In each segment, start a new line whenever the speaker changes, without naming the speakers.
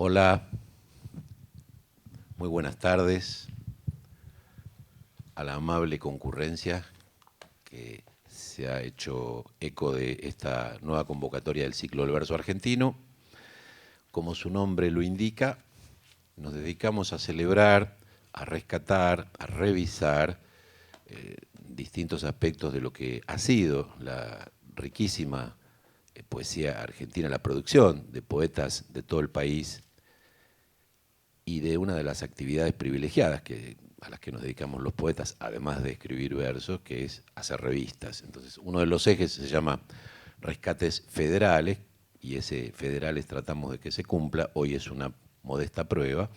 Hola, muy buenas tardes a la amable concurrencia que se ha hecho eco de esta nueva convocatoria del ciclo del verso argentino. Como su nombre lo indica, nos dedicamos a celebrar, a rescatar, a revisar distintos aspectos de lo que ha sido la riquísima poesía argentina, la producción de poetas de todo el país y de una de las actividades privilegiadas a las que nos dedicamos los poetas, además de escribir versos, que es hacer revistas. Entonces, uno de los ejes se llama Rescates Federales, y ese federales tratamos de que se cumpla. Hoy es una modesta prueba,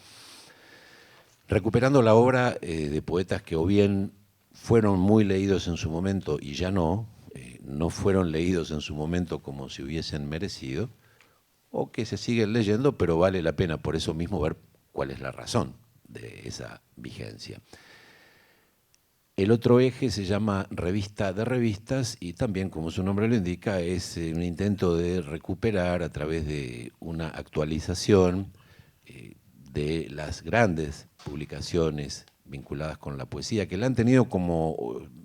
recuperando la obra de poetas que o bien fueron muy leídos en su momento y ya no fueron leídos en su momento como si hubiesen merecido, o que se siguen leyendo, pero vale la pena por eso mismo ver cuál es la razón de esa vigencia. El otro eje se llama Revista de Revistas y también, como su nombre lo indica, es un intento de recuperar a través de una actualización de las grandes publicaciones vinculadas con la poesía, que la han tenido como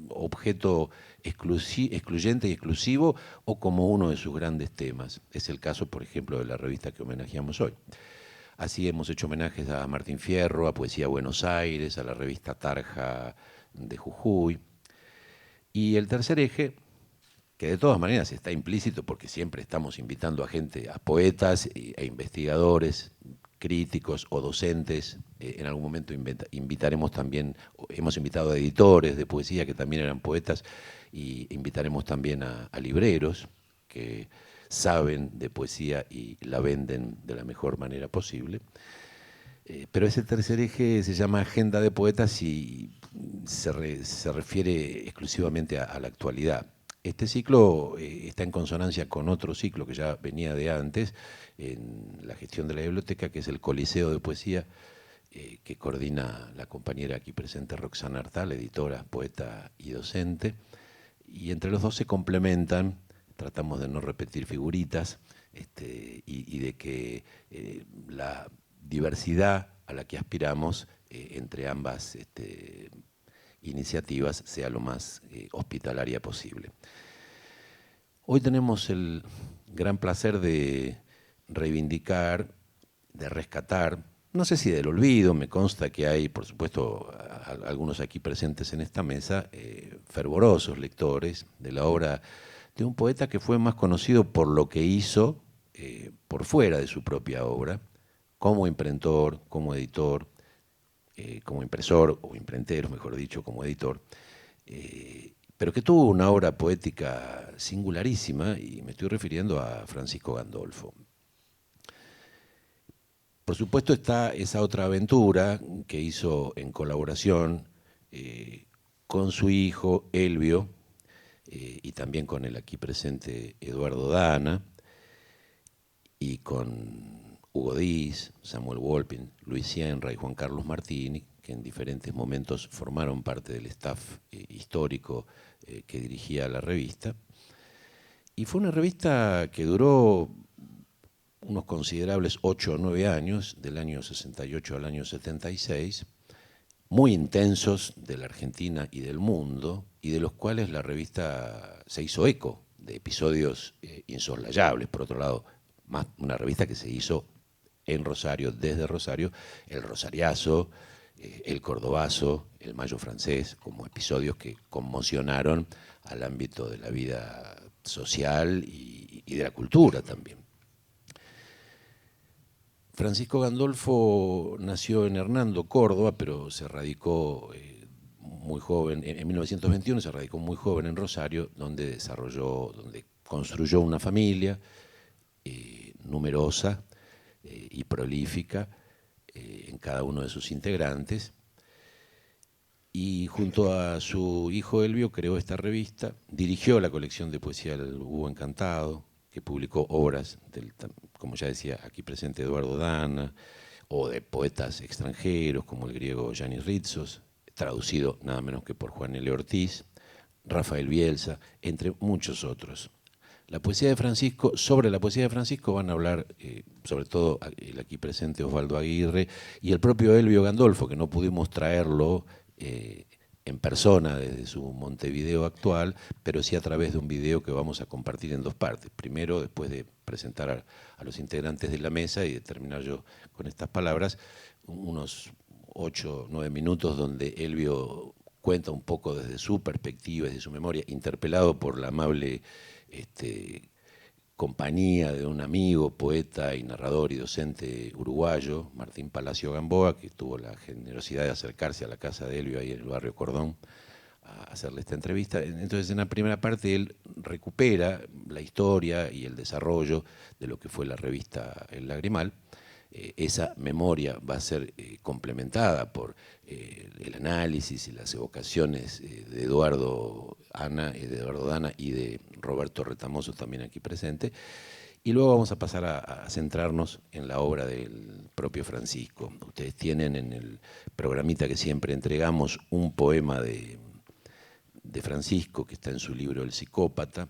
objeto excluyente y exclusivo o como uno de sus grandes temas. Es el caso, por ejemplo, de la revista que homenajeamos hoy. Así hemos hecho homenajes a Martín Fierro, a Poesía Buenos Aires, a la revista Tarja de Jujuy. Y el tercer eje, que de todas maneras está implícito porque siempre estamos invitando a gente, a poetas e investigadores, críticos o docentes. En algún momento invitaremos también, hemos invitado a editores de poesía que también eran poetas, y invitaremos también a libreros que saben de poesía y la venden de la mejor manera posible. Pero ese tercer eje se llama Agenda de Poetas y se refiere exclusivamente a la actualidad. Este ciclo está en consonancia con otro ciclo que ya venía de antes, en la gestión de la biblioteca, que es el Coliseo de Poesía, que coordina la compañera aquí presente Roxana Artal, editora, poeta y docente. Y entre los dos se complementan, tratamos de no repetir figuritas, y de que la diversidad a la que aspiramos entre ambas iniciativas sea lo más hospitalaria posible. Hoy tenemos el gran placer de reivindicar, de rescatar, no sé si del olvido, me consta que hay, por supuesto, algunos aquí presentes en esta mesa, fervorosos lectores de la obra de un poeta que fue más conocido por lo que hizo por fuera de su propia obra, como imprentor, como editor, como impresor, o imprentero, mejor dicho, como editor, pero que tuvo una obra poética singularísima, y me estoy refiriendo a Francisco Gandolfo. Por supuesto está esa otra aventura que hizo en colaboración con su hijo Elvio, y también con el aquí presente Eduardo Dana, y con Hugo Díaz, Samuel Wolpin, Luis Sienra y Juan Carlos Martini, que en diferentes momentos formaron parte del staff histórico que dirigía la revista. Y fue una revista que duró unos considerables 8 o 9 años, del año 68 al año 76, muy intensos de la Argentina y del mundo, y de los cuales la revista se hizo eco de episodios insoslayables. Por otro lado, más una revista que se hizo en Rosario, desde Rosario, el Rosariazo, el Cordobazo, el Mayo Francés, como episodios que conmocionaron al ámbito de la vida social y de la cultura también. Francisco Gandolfo nació en Hernando, Córdoba, pero se radicó muy joven, en 1921 se radicó muy joven en Rosario, donde donde construyó una familia numerosa y prolífica en cada uno de sus integrantes. Y junto a su hijo Elvio creó esta revista, dirigió la colección de poesía del Hugo Encantado, que publicó obras del, como ya decía aquí presente, Eduardo Dana, o de poetas extranjeros como el griego Yanis Ritsos, traducido nada menos que por Juan L. Ortiz, Rafael Bielsa, entre muchos otros. La poesía de Francisco, sobre la poesía de Francisco van a hablar, sobre todo el aquí presente Osvaldo Aguirre y el propio Elvio Gandolfo, que no pudimos traerlo en persona desde su Montevideo actual, pero sí a través de un video que vamos a compartir en dos partes. Primero, después de presentar a los integrantes de la mesa y de terminar yo con estas palabras, unos 8 o 9 minutos donde Elvio cuenta un poco desde su perspectiva, desde su memoria, interpelado por la amable compañía de un amigo, poeta y narrador y docente uruguayo, Martín Palacio Gamboa, que tuvo la generosidad de acercarse a la casa de Elvio ahí en el barrio Cordón a hacerle esta entrevista. Entonces, en la primera parte él recupera la historia y el desarrollo de lo que fue la revista El Lagrimal. Esa memoria va a ser complementada por el análisis y las evocaciones de Eduardo Dana y de Roberto Retamoso, también aquí presente. Y luego vamos a pasar a centrarnos en la obra del propio Francisco. Ustedes tienen en el programita que siempre entregamos un poema de Francisco, que está en su libro El Psicópata,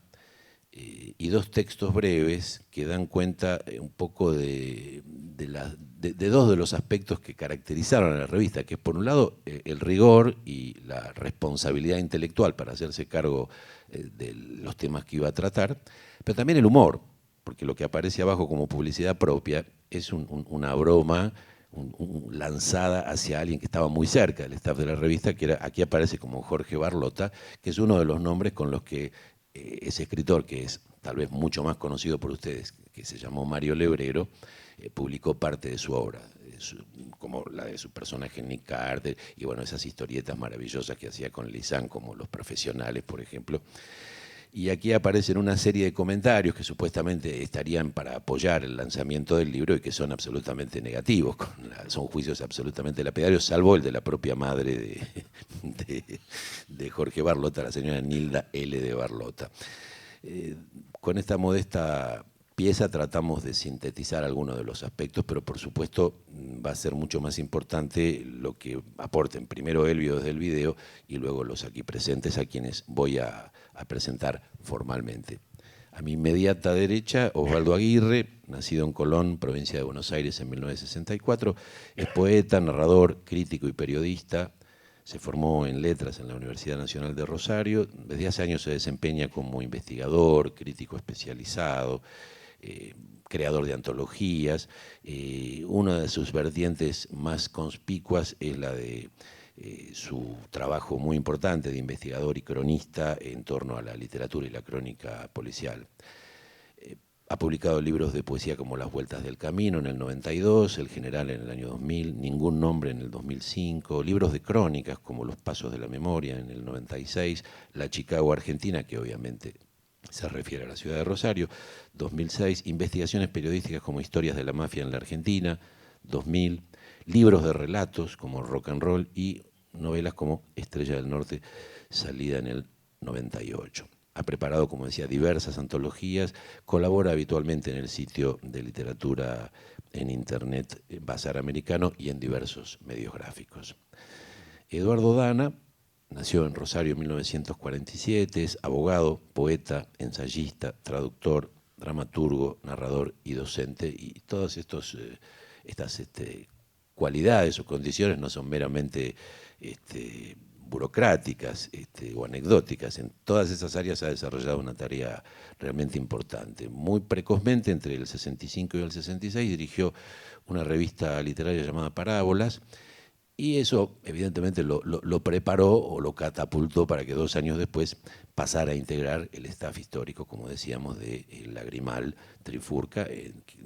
y dos textos breves que dan cuenta un poco de dos de los aspectos que caracterizaron a la revista, que es por un lado el rigor y la responsabilidad intelectual para hacerse cargo de los temas que iba a tratar, pero también el humor, porque lo que aparece abajo como publicidad propia es una broma lanzada hacia alguien que estaba muy cerca del staff de la revista, que aquí aparece como Jorge Barlota, que es uno de los nombres con los que ese escritor, que es tal vez mucho más conocido por ustedes, que se llamó Mario Lebrero, publicó parte de su obra, como la de su personaje Nick Carter, y bueno, esas historietas maravillosas que hacía con Lizán, como Los Profesionales, por ejemplo. Y aquí aparecen una serie de comentarios que supuestamente estarían para apoyar el lanzamiento del libro y que son absolutamente negativos, son juicios absolutamente lapidarios, salvo el de la propia madre de Jorge Barlota, la señora Nilda L. de Barlota. Con esta modesta pieza tratamos de sintetizar algunos de los aspectos, pero por supuesto va a ser mucho más importante lo que aporten primero Elvio desde el video y luego los aquí presentes, a quienes voy a presentar formalmente. A mi inmediata derecha, Osvaldo Aguirre, nacido en Colón, provincia de Buenos Aires, en 1964, es poeta, narrador, crítico y periodista. Se formó en letras en la Universidad Nacional de Rosario. Desde hace años se desempeña como investigador, crítico especializado, creador de antologías. Una de sus vertientes más conspicuas es la de su trabajo muy importante de investigador y cronista en torno a la literatura y la crónica policial. Ha publicado libros de poesía como Las Vueltas del Camino en el 92, El General en el año 2000, Ningún Nombre en el 2005, libros de crónicas como Los Pasos de la Memoria en el 96, La Chicago Argentina, que obviamente se refiere a la ciudad de Rosario, 2006, investigaciones periodísticas como Historias de la Mafia en la Argentina, 2000, libros de relatos como Rock and Roll y novelas como Estrella del Norte, salida en el 98. Ha preparado, como decía, diversas antologías, colabora habitualmente en el sitio de literatura en internet Bazar Americano y en diversos medios gráficos. Eduardo Dana nació en Rosario en 1947, es abogado, poeta, ensayista, traductor, dramaturgo, narrador y docente, y todas estas cualidades o condiciones no son meramente burocráticas o anecdóticas. En todas esas áreas ha desarrollado una tarea realmente importante. Muy precozmente, entre el 65 y el 66, dirigió una revista literaria llamada Parábolas, y eso evidentemente lo preparó o lo catapultó para que 2 años después pasara a integrar el staff histórico, como decíamos, de Lagrimal Trifurca,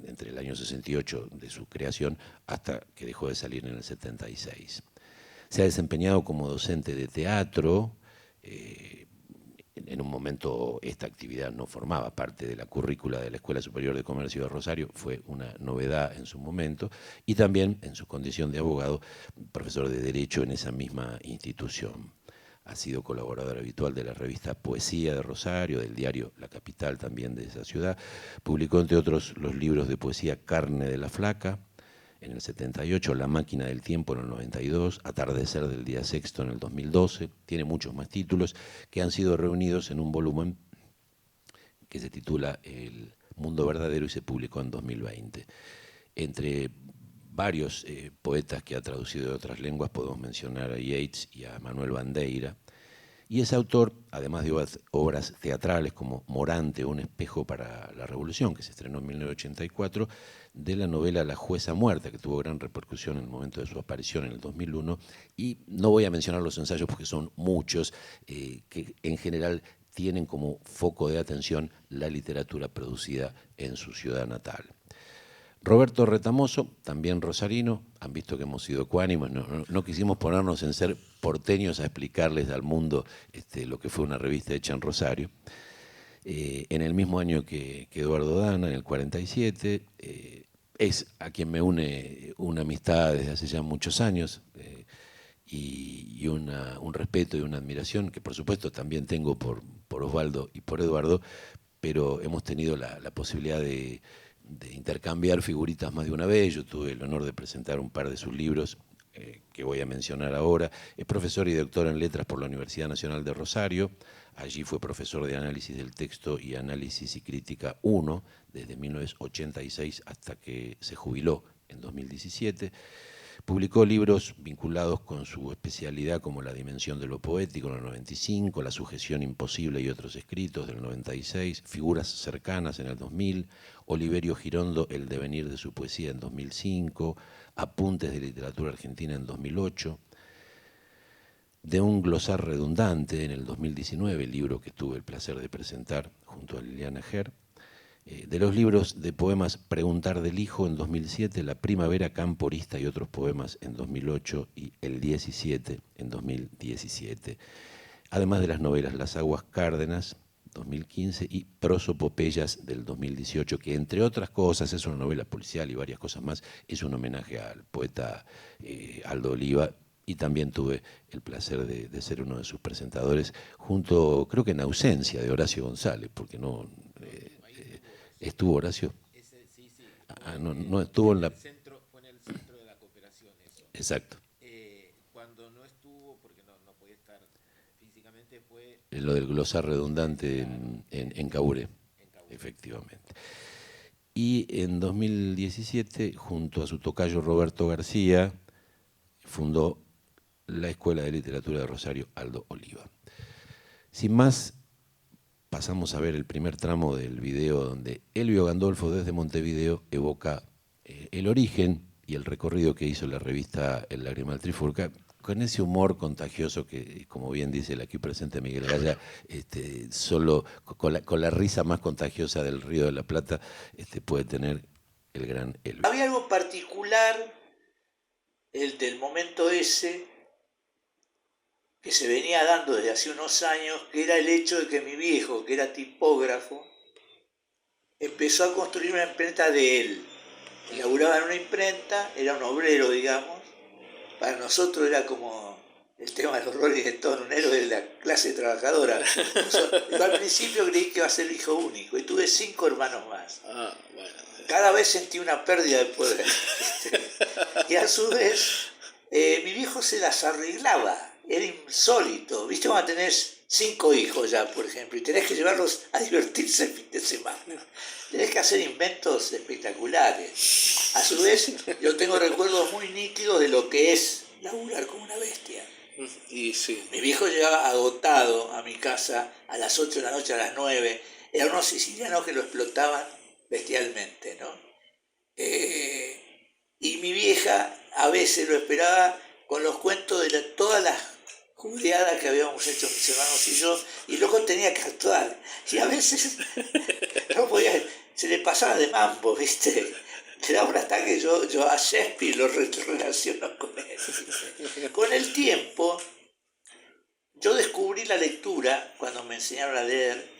entre el año 68 de su creación hasta que dejó de salir en el 76. Se ha desempeñado como docente de teatro. En un momento esta actividad no formaba parte de la currícula de la Escuela Superior de Comercio de Rosario, fue una novedad en su momento, y también en su condición de abogado, profesor de Derecho en esa misma institución. Ha sido colaborador habitual de la revista Poesía de Rosario, del diario La Capital también de esa ciudad. Publicó, entre otros, los libros de poesía Carne de la Flaca en el 78, La Máquina del Tiempo en el 92, Atardecer del Día Sexto en el 2012. Tiene muchos más títulos que han sido reunidos en un volumen que se titula El Mundo Verdadero y se publicó en 2020. Entre varios poetas que ha traducido de otras lenguas podemos mencionar a Yeats y a Manuel Bandeira. Y es autor, además de obras teatrales como Morante, un espejo para la Revolución, que se estrenó en 1984, de la novela La jueza muerta, que tuvo gran repercusión en el momento de su aparición en el 2001. Y no voy a mencionar los ensayos porque son muchos, que en general tienen como foco de atención la literatura producida en su ciudad natal. Roberto Retamoso, también rosarino, han visto que hemos sido ecuánimos, no quisimos ponernos en ser porteños a explicarles al mundo lo que fue una revista hecha en Rosario. En el mismo año que Eduardo Dana, en el 47, es a quien me une una amistad desde hace ya muchos años y un respeto y una admiración que por supuesto también tengo por Osvaldo y por Eduardo, pero hemos tenido la posibilidad de intercambiar figuritas más de una vez. Yo tuve el honor de presentar un par de sus libros que voy a mencionar ahora. Es profesor y doctor en letras por la Universidad Nacional de Rosario. Allí fue profesor de análisis del texto y análisis y crítica 1 desde 1986 hasta que se jubiló en 2017. Publicó libros vinculados con su especialidad como La dimensión de lo poético en el 95, La sujeción imposible y otros escritos del 96, Figuras cercanas en el 2000, Oliverio Girondo, El devenir de su poesía en 2005, Apuntes de literatura argentina en 2008, De un glosar redundante en el 2019, el libro que tuve el placer de presentar junto a Liliana Ger, de los libros de poemas Preguntar del Hijo en 2007, La Primavera Camporista y otros poemas en 2008 y El 17 en 2017. Además de las novelas Las Aguas Cárdenas, 2015, y Prosopopeyas del 2018, que entre otras cosas es una novela policial y varias cosas más, es un homenaje al poeta Aldo Oliva, y también tuve el placer de ser uno de sus presentadores, junto, creo que en ausencia de Horacio González, porque no... ¿Estuvo Horacio?
Sí, sí.
No estuvo en la...
Fue en el centro de la cooperación eso.
Exacto.
Cuando no estuvo, porque no podía estar físicamente, fue...
Lo del glosar redundante
claro,
en Caburé, efectivamente. Y en 2017, junto a su tocayo Roberto García, fundó la Escuela de Literatura de Rosario Aldo Oliva. Sin más, pasamos a ver el primer tramo del video donde Elvio Gandolfo desde Montevideo evoca el origen y el recorrido que hizo la revista El Lagrimal Trifurca, con ese humor contagioso que, como bien dice el aquí presente Miguel Gaya, solo con la risa más contagiosa del Río de la Plata puede tener el gran Elvio.
Había algo particular, el del momento ese, que se venía dando desde hace unos años, que era el hecho de que mi viejo, que era tipógrafo, empezó a construir una imprenta de él. Laburaba en una imprenta, era un obrero, digamos. Para nosotros era como el tema de los Rolling Stones, un héroe de la clase trabajadora. Yo al principio creí que iba a ser hijo único y tuve 5 hermanos más. Cada vez sentí una pérdida de poder. Y a su vez, mi viejo se las arreglaba. Era insólito. ¿Viste cuando tenés 5 hijos ya, por ejemplo, y tenés que llevarlos a divertirse el fin de semana? Tenés que hacer inventos espectaculares. A su vez, yo tengo recuerdos muy nítidos de lo que es laburar como una bestia.
Y sí.
Mi viejo llegaba agotado a mi casa a las 8 de la noche, a las 9. Eran unos sicilianos que lo explotaban bestialmente, ¿no? Y mi vieja a veces lo esperaba con los cuentos de todas las juliadas que habíamos hecho mis hermanos y yo, y luego tenía que actuar. Y a veces no podía, se le pasaba de mambo, ¿viste? Le daba un ataque, yo a Shakespeare lo relaciono con él. Con el tiempo, yo descubrí la lectura, cuando me enseñaron a leer,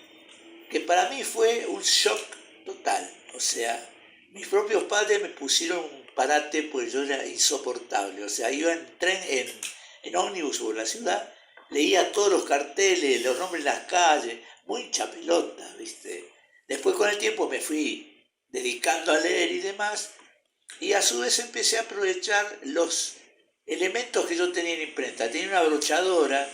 que para mí fue un shock total. O sea, mis propios padres me pusieron un parate, pues yo era insoportable. O sea, iba en tren, en ómnibus por la ciudad, leía todos los carteles, los nombres de las calles, muy hincha pelota, ¿viste? Después con el tiempo me fui dedicando a leer y demás, y a su vez empecé a aprovechar los elementos que yo tenía en imprenta. Tenía una brochadora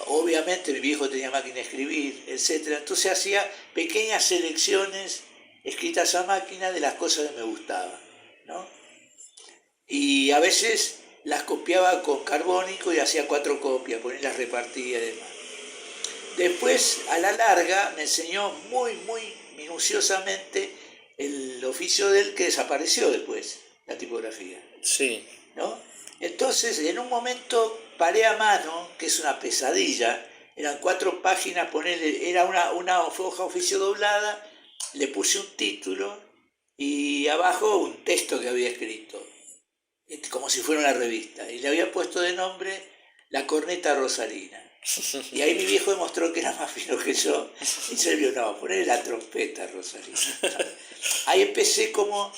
Obviamente mi viejo tenía máquina de escribir, etcétera. Entonces hacía pequeñas selecciones escritas a máquina de las cosas que me gustaban, ¿no? Y a veces las copiaba con carbónico y hacía 4 copias, ponía las repartía y demás. Después, a la larga, me enseñó muy minuciosamente el oficio de él, que desapareció después, la tipografía.
Sí.
¿No? Entonces, en un momento paré a mano, que es una pesadilla, eran 4 páginas, ponerle, era una hoja oficio doblada, le puse un título y abajo un texto que había escrito, como si fuera una revista, y le había puesto de nombre La Corneta Rosarina. Y ahí mi viejo demostró que era más fino que yo, y se vio, no, ponerle La Trompeta Rosarina. Ahí empecé como...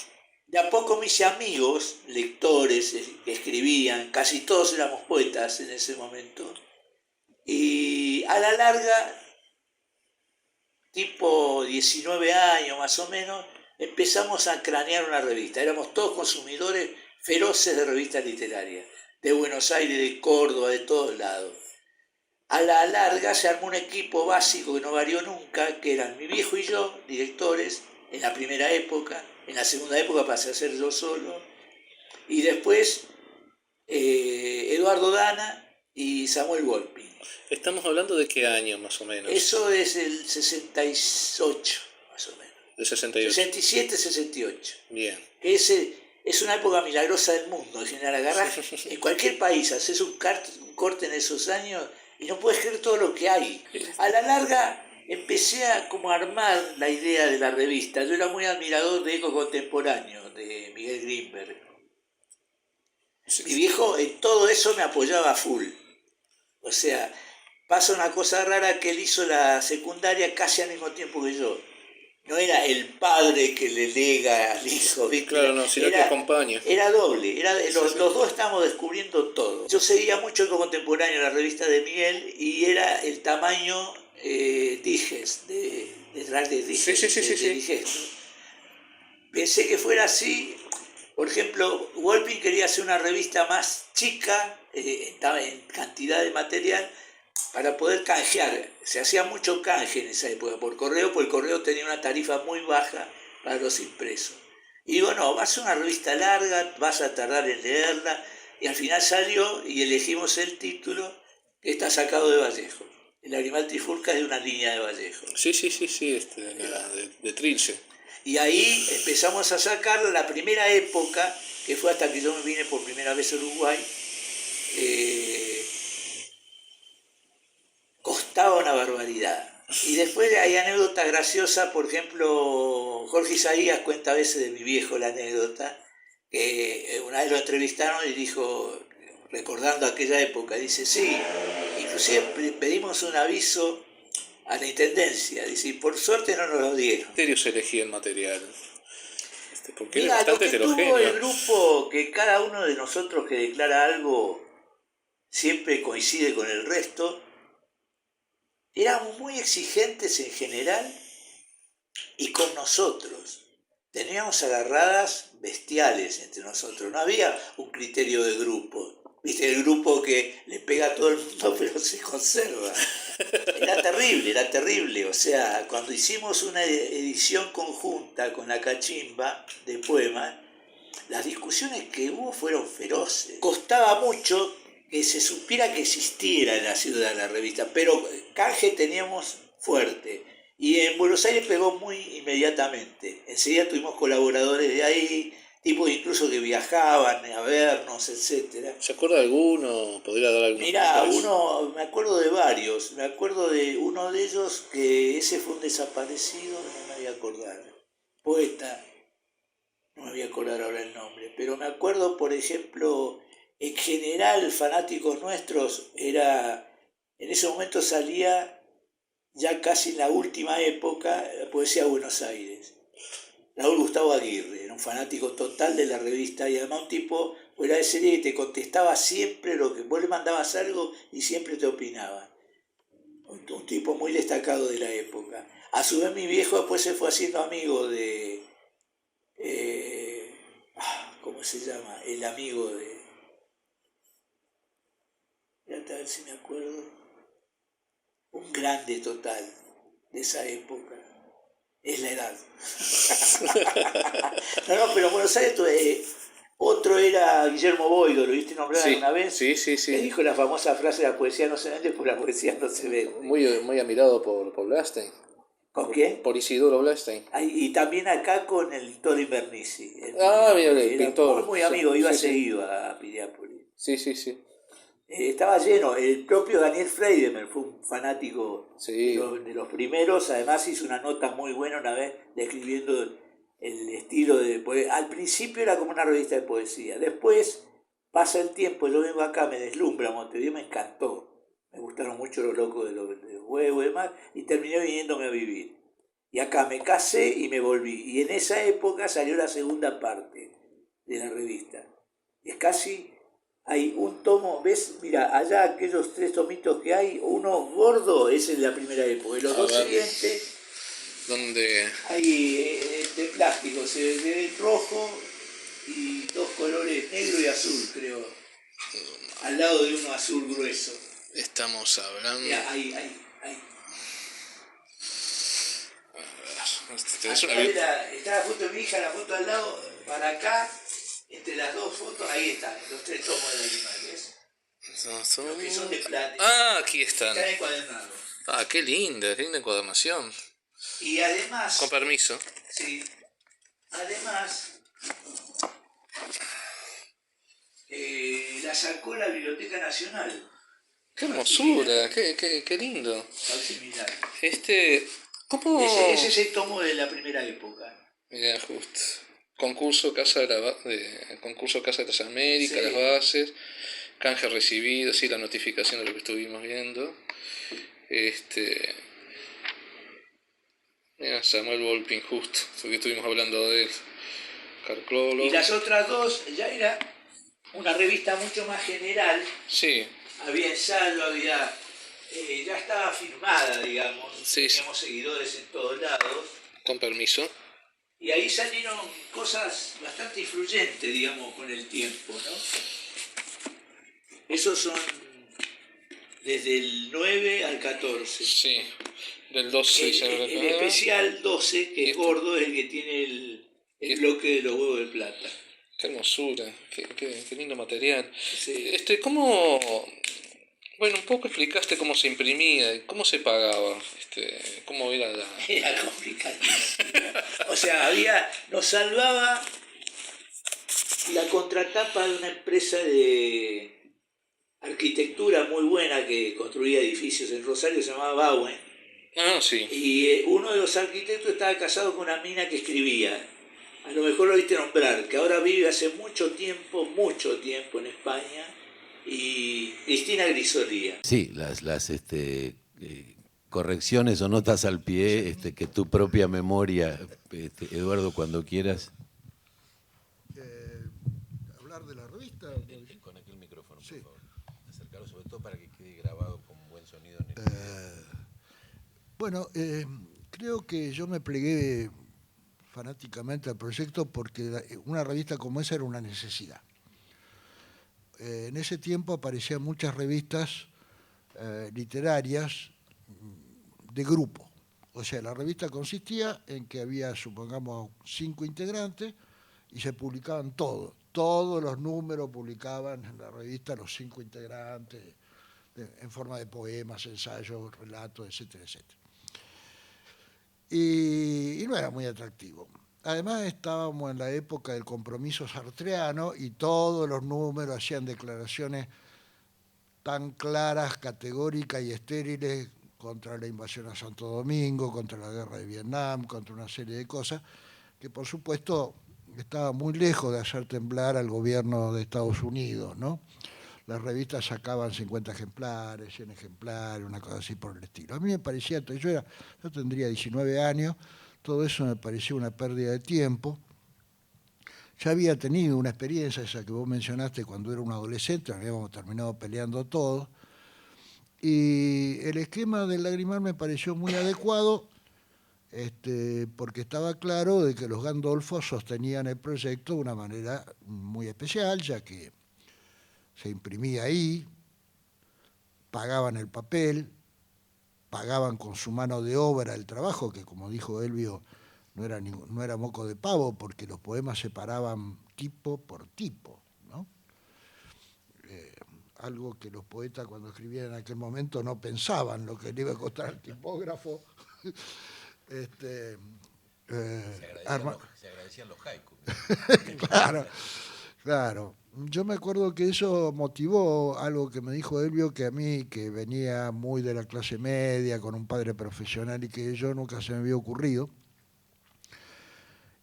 De a poco me hice amigos, lectores que escribían, casi todos éramos poetas en ese momento. Y a la larga, tipo 19 años más o menos, empezamos a cranear una revista. Éramos todos consumidores feroces de revistas literarias, de Buenos Aires, de Córdoba, de todos lados. A la larga se armó un equipo básico que no varió nunca, que eran mi viejo y yo, directores, en la primera época. En la segunda época pasé a ser yo solo. Y después Eduardo Dana y Samuel Volpi.
¿Estamos hablando de qué año más o menos?
Eso es el 68, más o menos.
De 68.
67, 68.
Bien.
Es una época milagrosa del mundo. En general, agarrás en cualquier país, haces un corte en esos años y no puedes creer todo lo que hay. A la larga empecé a como armar la idea de la revista. Yo era muy admirador de Eco Contemporáneo, de Miguel Grimberg.
Sí.
Mi viejo en todo eso me apoyaba full. O sea, pasa una cosa rara, que él hizo la secundaria casi al mismo tiempo que yo. No era el padre que le lega al hijo, ¿viste?
Claro, no, sino que acompaña.
Era doble, los dos estábamos descubriendo todo. Yo seguía mucho Eco Contemporáneo, la revista de Miguel, y era el tamaño Diges, de Digesto. Pensé que fuera así. Por ejemplo, Wolpin quería hacer una revista más chica, estaba en cantidad de material, para poder canjear. Se hacía mucho canje en esa época por correo, porque el correo tenía una tarifa muy baja para los impresos. Y digo, no, va a ser una revista larga, vas a tardar en leerla, y al final salió y elegimos el título, que está sacado de Vallejo. El animal trifulca es de una línea de Vallejo.
Sí, de Trilce.
Y ahí empezamos a sacar la primera época, que fue hasta que yo me vine por primera vez a Uruguay. Costaba una barbaridad. Y después hay anécdotas graciosas, por ejemplo, Jorge Isaías cuenta a veces de mi viejo la anécdota, que una vez lo entrevistaron y dijo, recordando aquella época, dice, sí, inclusive pedimos un aviso a la intendencia, dice, y por suerte no nos lo dieron.
¿Qué criterios elegía el material? Porque
Mira,
es bastante
lo que
heterogéneo.
tuvo el grupo, que cada uno de nosotros que declara algo siempre coincide con el resto, éramos muy exigentes en general y con nosotros. Teníamos agarradas bestiales entre nosotros, no había un criterio de grupo. ¿Viste? El grupo que le pega a todo el mundo pero se conserva. Era terrible. O sea, cuando hicimos una edición conjunta con la Cachimba de poemas, las discusiones que hubo fueron feroces. Costaba mucho que se supiera que existiera en la ciudad la revista, pero canje teníamos fuerte. Y en Buenos Aires pegó muy inmediatamente. Enseguida tuvimos colaboradores de ahí, tipos incluso que viajaban a vernos, etc.
¿Se acuerda de alguno? ¿Podría dar algunos?
Mirá, me acuerdo de varios. Me acuerdo de uno de ellos, que ese fue un desaparecido, no me voy a acordar. Poeta, no me voy a acordar ahora el nombre. Pero me acuerdo, por ejemplo, en general, fanáticos nuestros, en ese momento salía, ya casi en la última época, Poesía Buenos Aires. Raúl Gustavo Aguirre, era un fanático total de la revista y además un tipo fuera de serie que te contestaba siempre lo que vos le mandabas algo y siempre te opinaba. Un tipo muy destacado de la época. A su vez mi viejo después se fue haciendo amigo de... ¿cómo se llama? El amigo de... Voy a ver si me acuerdo. un grande total de esa época es la edad. No, pero Buenos Aires, otro era Guillermo Boido, ¿lo viste nombrar
Sí,
alguna vez?
sí, sí,
Que
sí.
dijo la famosa frase: la poesía no se vende, pues la poesía no se vende.
Muy admirado por Blastein.
¿Con quién?
Por Isidoro Blastein.
Y también acá con el Toro Invernici.
Mira, el
Era
pintor.
muy amigo, iba
Sí, sí.
seguido a Piriápolis.
Sí, sí, sí.
Estaba lleno, el propio Daniel Freidemer fue un fanático
Sí.
de los primeros, además hizo una nota muy buena una vez describiendo el estilo de poesía. Al principio era como una revista de poesía, después pasa el tiempo, yo vengo acá, me deslumbra Montevideo, me encantó, me gustaron mucho los locos de los huevos y demás, y terminé viniéndome a vivir. Y acá me casé y me volví, y en esa época salió la segunda parte de la revista. Es casi... Hay un tomo, ¿ves? Mira, allá aquellos 3 tomitos que hay, uno gordo es el de la primera época, y los dos siguientes,
¿Dónde?
hay de plástico, se ve rojo y 2 colores, negro y azul, creo, al lado de uno azul grueso.
Estamos hablando.
Mira, ahí.
¿Tenés una
Está la foto de mi hija, la foto al lado, para acá, entre las dos fotos, ahí están, los 3 tomos del animal, ¿ves? Los que son de plástico.
Aquí están.
Están encuadernados.
Qué linda encuadernación.
Y además...
Con permiso.
Sí. Además, la sacó la Biblioteca Nacional.
Qué hermosura, qué lindo.
Similar.
¿Cómo?
Ese es el tomo de la primera época.
Mira, justo. Concurso Casa de las Américas,
Sí.
las bases, canje recibido, sí, la notificación de lo que estuvimos viendo. Mira, Samuel Volpin, justo, porque estuvimos hablando de él. Carclolo.
Y las otras dos ya era una revista mucho más general.
Sí.
Había ensayo, había... ya estaba firmada, digamos.
Sí.
Teníamos seguidores en todos lados.
Con permiso.
Y ahí salieron cosas bastante influyentes, digamos, con el tiempo, ¿no? Esos son desde el 9 al 14.
Sí, del 12.
El especial 12, que es gordo, es el que tiene el bloque de los huevos de plata.
Qué hermosura, qué lindo material.
Sí.
¿Cómo...? Bueno, un poco explicaste cómo se imprimía, cómo se pagaba, cómo era la...
Era complicadísimo. O sea, nos salvaba la contratapa de una empresa de arquitectura muy buena que construía edificios en Rosario, se llamaba Bauen.
Sí.
Y uno de los arquitectos estaba casado con una mina que escribía. A lo mejor lo viste nombrar, que ahora vive hace mucho tiempo en España. Y Cristina Grisolía.
Sí, las correcciones o notas al pie, que tu propia memoria, Eduardo, cuando quieras.
Hablar de la revista.
Con aquel micrófono,
Sí.
por favor. Acercarlo sobre todo para que quede grabado con buen sonido en el
Bueno, creo que yo me plegué fanáticamente al proyecto porque una revista como esa era una necesidad. En ese tiempo aparecían muchas revistas literarias de grupo. O sea, la revista consistía en que había, supongamos, 5 integrantes y se publicaban todos. Todos los números publicaban en la revista los 5 integrantes, en forma de poemas, ensayos, relatos, etcétera, etcétera. Y no era muy atractivo. Además estábamos en la época del compromiso sartreano y todos los números hacían declaraciones tan claras, categóricas y estériles contra la invasión a Santo Domingo, contra la guerra de Vietnam, contra una serie de cosas, que por supuesto estaba muy lejos de hacer temblar al gobierno de Estados Unidos, ¿no? Las revistas sacaban 50 ejemplares, 100 ejemplares, una cosa así por el estilo. A mí me parecía, yo tendría 19 años, todo eso me parecía una pérdida de tiempo. Ya había tenido una experiencia, esa que vos mencionaste, cuando era un adolescente, habíamos terminado peleando todos, y el esquema del Lagrimal me pareció muy adecuado, porque estaba claro de que los Gandolfos sostenían el proyecto de una manera muy especial, ya que se imprimía ahí, pagaban el papel, pagaban con su mano de obra el trabajo, que como dijo Elvio, no era moco de pavo, porque los poemas se paraban tipo por tipo, ¿no? Algo que los poetas cuando escribían en aquel momento no pensaban lo que le iba a costar al tipógrafo.
Se agradecían los haikus.
Claro, claro. Yo me acuerdo que eso motivó algo que me dijo Elvio, que a mí, que venía muy de la clase media, con un padre profesional y que yo nunca se me había ocurrido,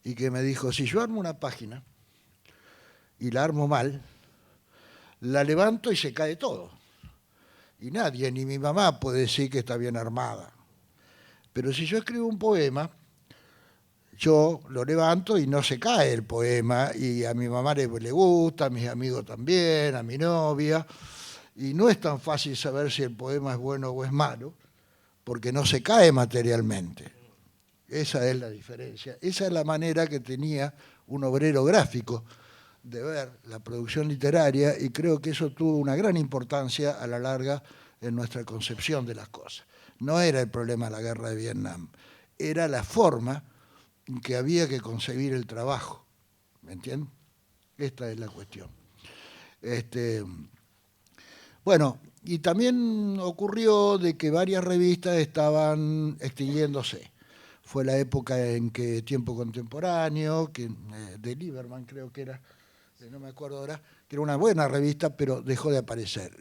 y que me dijo, si yo armo una página y la armo mal, la levanto y se cae todo. Y nadie, ni mi mamá, puede decir que está bien armada. Pero si yo escribo un poema, yo lo levanto y no se cae el poema, y a mi mamá le gusta, a mis amigos también, a mi novia, y no es tan fácil saber si el poema es bueno o es malo, porque no se cae materialmente. Esa es la diferencia. Esa es la manera que tenía un obrero gráfico de ver la producción literaria, y creo que eso tuvo una gran importancia a la larga en nuestra concepción de las cosas. No era el problema de la guerra de Vietnam, era la forma en que había que concebir el trabajo. ¿Me entienden? Esta es la cuestión. Bueno, y también ocurrió de que varias revistas estaban extinguiéndose. Fue la época en que Tiempo Contemporáneo, de Lieberman creo que era, no me acuerdo ahora, que era una buena revista, pero dejó de aparecer.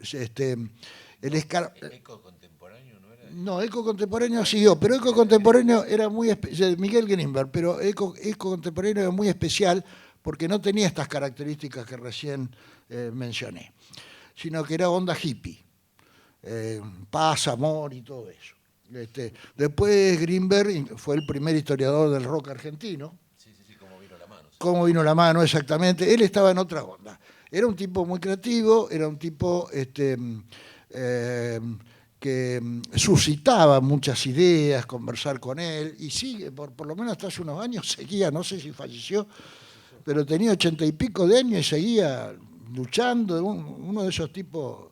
¿Eco Contemporáneo no era?
No, Eco Contemporáneo siguió, pero Eco Contemporáneo era muy especial, Miguel Greenberg, pero Eco Contemporáneo era muy especial porque no tenía estas características que recién mencioné, sino que era onda hippie, paz, amor y todo eso. Después Greenberg fue el primer historiador del rock argentino.
Sí, cómo vino la mano. Sí.
Cómo vino la mano, exactamente. Él estaba en otra onda. Era un tipo muy creativo, era un tipo que suscitaba muchas ideas, conversar con él, y sigue, por lo menos hasta hace unos años seguía, no sé si falleció, pero tenía 80 y pico de años y seguía luchando, uno de esos tipos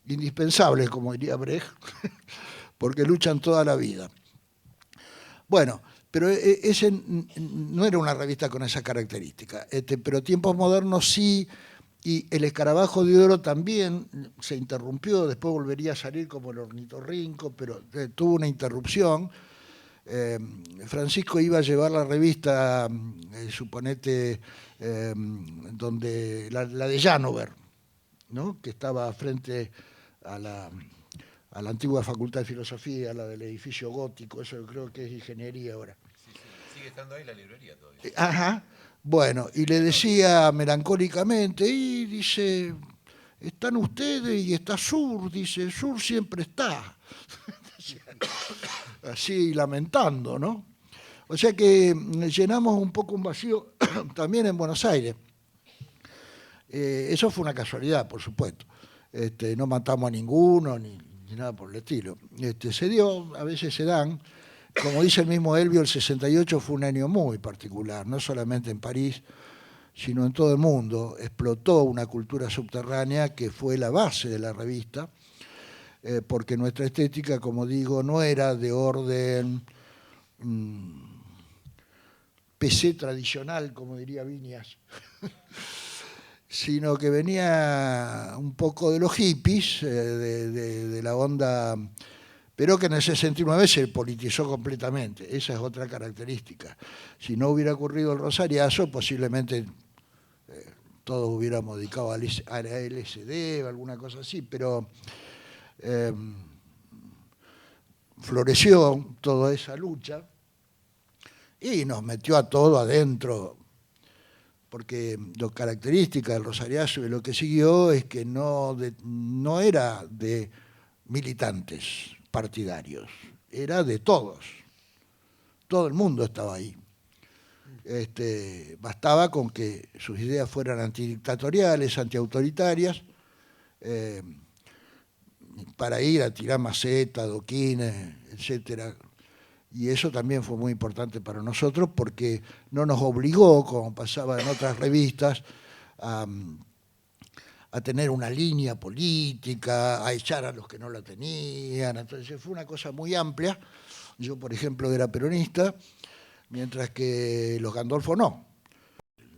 indispensables, como diría Brecht, porque luchan toda la vida. Bueno, pero ese no era una revista con esa característica, pero Tiempos Modernos sí, y El Escarabajo de Oro también se interrumpió, después volvería a salir como El Ornitorrinco, pero tuvo una interrupción. Francisco iba a llevar la revista, suponete, donde la de Janover, ¿no? Que estaba frente a la antigua Facultad de Filosofía, la del edificio gótico, eso yo creo que es ingeniería ahora.
Sí, sigue estando ahí la librería todavía.
Ajá, bueno, y le decía melancólicamente, y dice, están ustedes y está Sur, dice, Sur siempre está. Así lamentando, ¿no? O sea que llenamos un poco un vacío también en Buenos Aires. Eso fue una casualidad, por supuesto. No matamos a ninguno, ni nada por el estilo. Se dio, a veces se dan, como dice el mismo Elvio, el 68 fue un año muy particular, no solamente en París, sino en todo el mundo. Explotó una cultura subterránea que fue la base de la revista, porque nuestra estética, como digo, no era de orden PC tradicional, como diría Viñas, sino que venía un poco de los hippies, de la onda, pero que en el 69 se politizó completamente. Esa es otra característica. Si no hubiera ocurrido el Rosariazo, posiblemente todos hubiéramos dedicado a la LSD o alguna cosa así, pero floreció toda esa lucha y nos metió a todo adentro, porque la característica del Rosariazo y lo que siguió es que no era de militantes partidarios, era de todos. Todo el mundo estaba ahí. Bastaba con que sus ideas fueran antidictatoriales, antiautoritarias, para ir a tirar macetas, adoquines, etcétera. Y eso también fue muy importante para nosotros porque no nos obligó, como pasaba en otras revistas, a a tener una línea política, a echar a los que no la tenían. Entonces fue una cosa muy amplia. Yo, por ejemplo, era peronista, mientras que los Gandolfo no.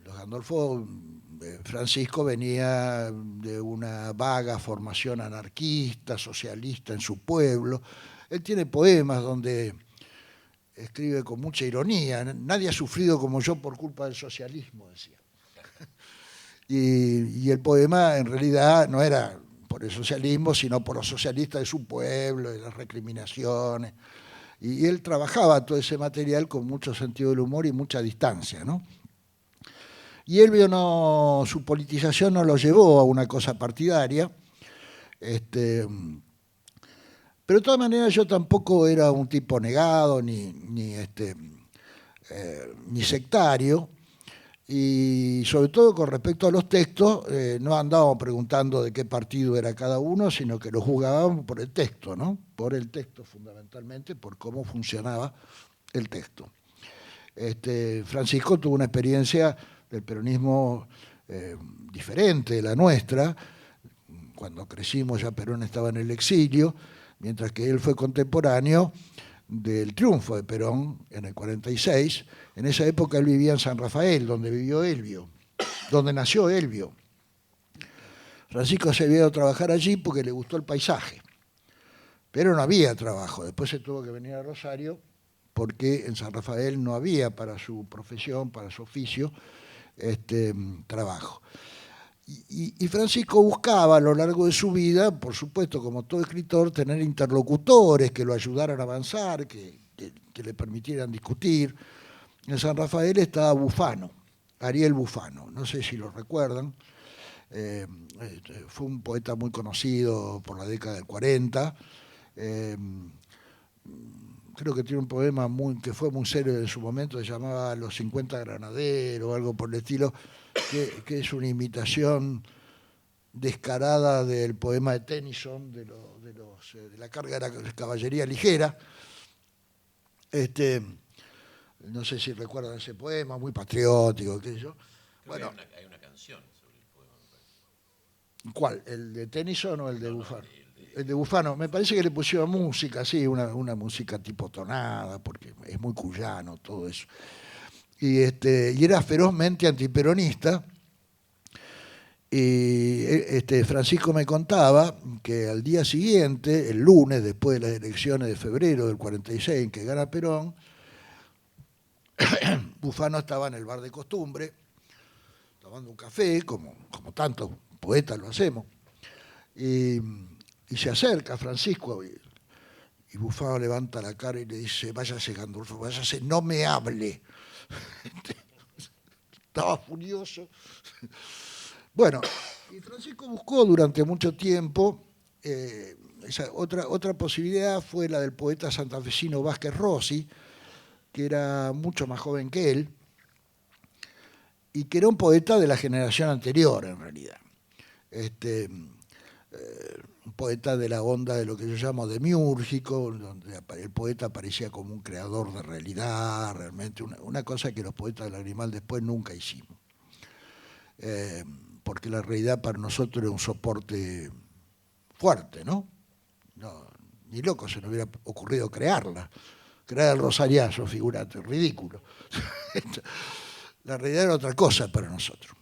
Los Gandolfo, Francisco venía de una vaga formación anarquista, socialista en su pueblo. Él tiene poemas donde escribe con mucha ironía. Nadie ha sufrido como yo por culpa del socialismo, decía. Y el poema en realidad no era por el socialismo, sino por los socialistas de su pueblo, de las recriminaciones. Y él trabajaba todo ese material con mucho sentido del humor y mucha distancia, ¿no? Y Elvio no, su politización no lo llevó a una cosa partidaria, pero de todas maneras yo tampoco era un tipo negado ni sectario, y sobre todo con respecto a los textos, no andábamos preguntando de qué partido era cada uno, sino que lo juzgábamos por el texto, ¿no? Por el texto fundamentalmente, por cómo funcionaba el texto. Francisco tuvo una experiencia del peronismo diferente de la nuestra. Cuando crecimos ya Perón estaba en el exilio, mientras que él fue contemporáneo del triunfo de Perón en el 46. En esa época él vivía en San Rafael, donde vivió Elvio, donde nació Elvio. Francisco se había ido a trabajar allí porque le gustó el paisaje, pero no había trabajo. Después se tuvo que venir a Rosario porque en San Rafael no había para su profesión, para su oficio, trabajo. Y Francisco buscaba a lo largo de su vida, por supuesto, como todo escritor, tener interlocutores que lo ayudaran a avanzar, que le permitieran discutir. En San Rafael estaba Bufano, Ariel Bufano, no sé si lo recuerdan. Fue un poeta muy conocido por la década del 40. Creo que tiene un poema que fue muy serio en su momento, se llamaba Los 50 granaderos o algo por el estilo, que es una imitación descarada del poema de Tennyson, de la carga de la caballería ligera. No sé si recuerdan ese poema, muy patriótico, qué sé yo. Bueno,
hay una canción sobre el poema, me parece.
¿Cuál? ¿El de Tennyson o el de Bufano? El de Bufano, me parece que le pusieron música, sí, una música tipo tonada, porque es muy cuyano todo eso. Y era ferozmente antiperonista. Y Francisco me contaba que al día siguiente, el lunes, después de las elecciones de febrero del 46, en que gana Perón, Bufano estaba en el bar de costumbre, tomando un café, como tantos poetas lo hacemos, y se acerca a Francisco, y Bufano levanta la cara y le dice: váyase, Gandolfo, váyase, no me hable. Estaba furioso. Bueno, y Francisco buscó durante mucho tiempo, otra posibilidad fue la del poeta santafesino Vázquez Rossi, que era mucho más joven que él, y que era un poeta de la generación anterior, en realidad. Un poeta de la onda de lo que yo llamo demiúrgico, donde el poeta aparecía como un creador de realidad, realmente una cosa que los poetas de Lagrimal después nunca hicimos. Porque la realidad para nosotros era un soporte fuerte, ¿no? Ni loco se nos hubiera ocurrido crearla. Crear el rosariazo, figurate, ridículo. La realidad era otra cosa para nosotros.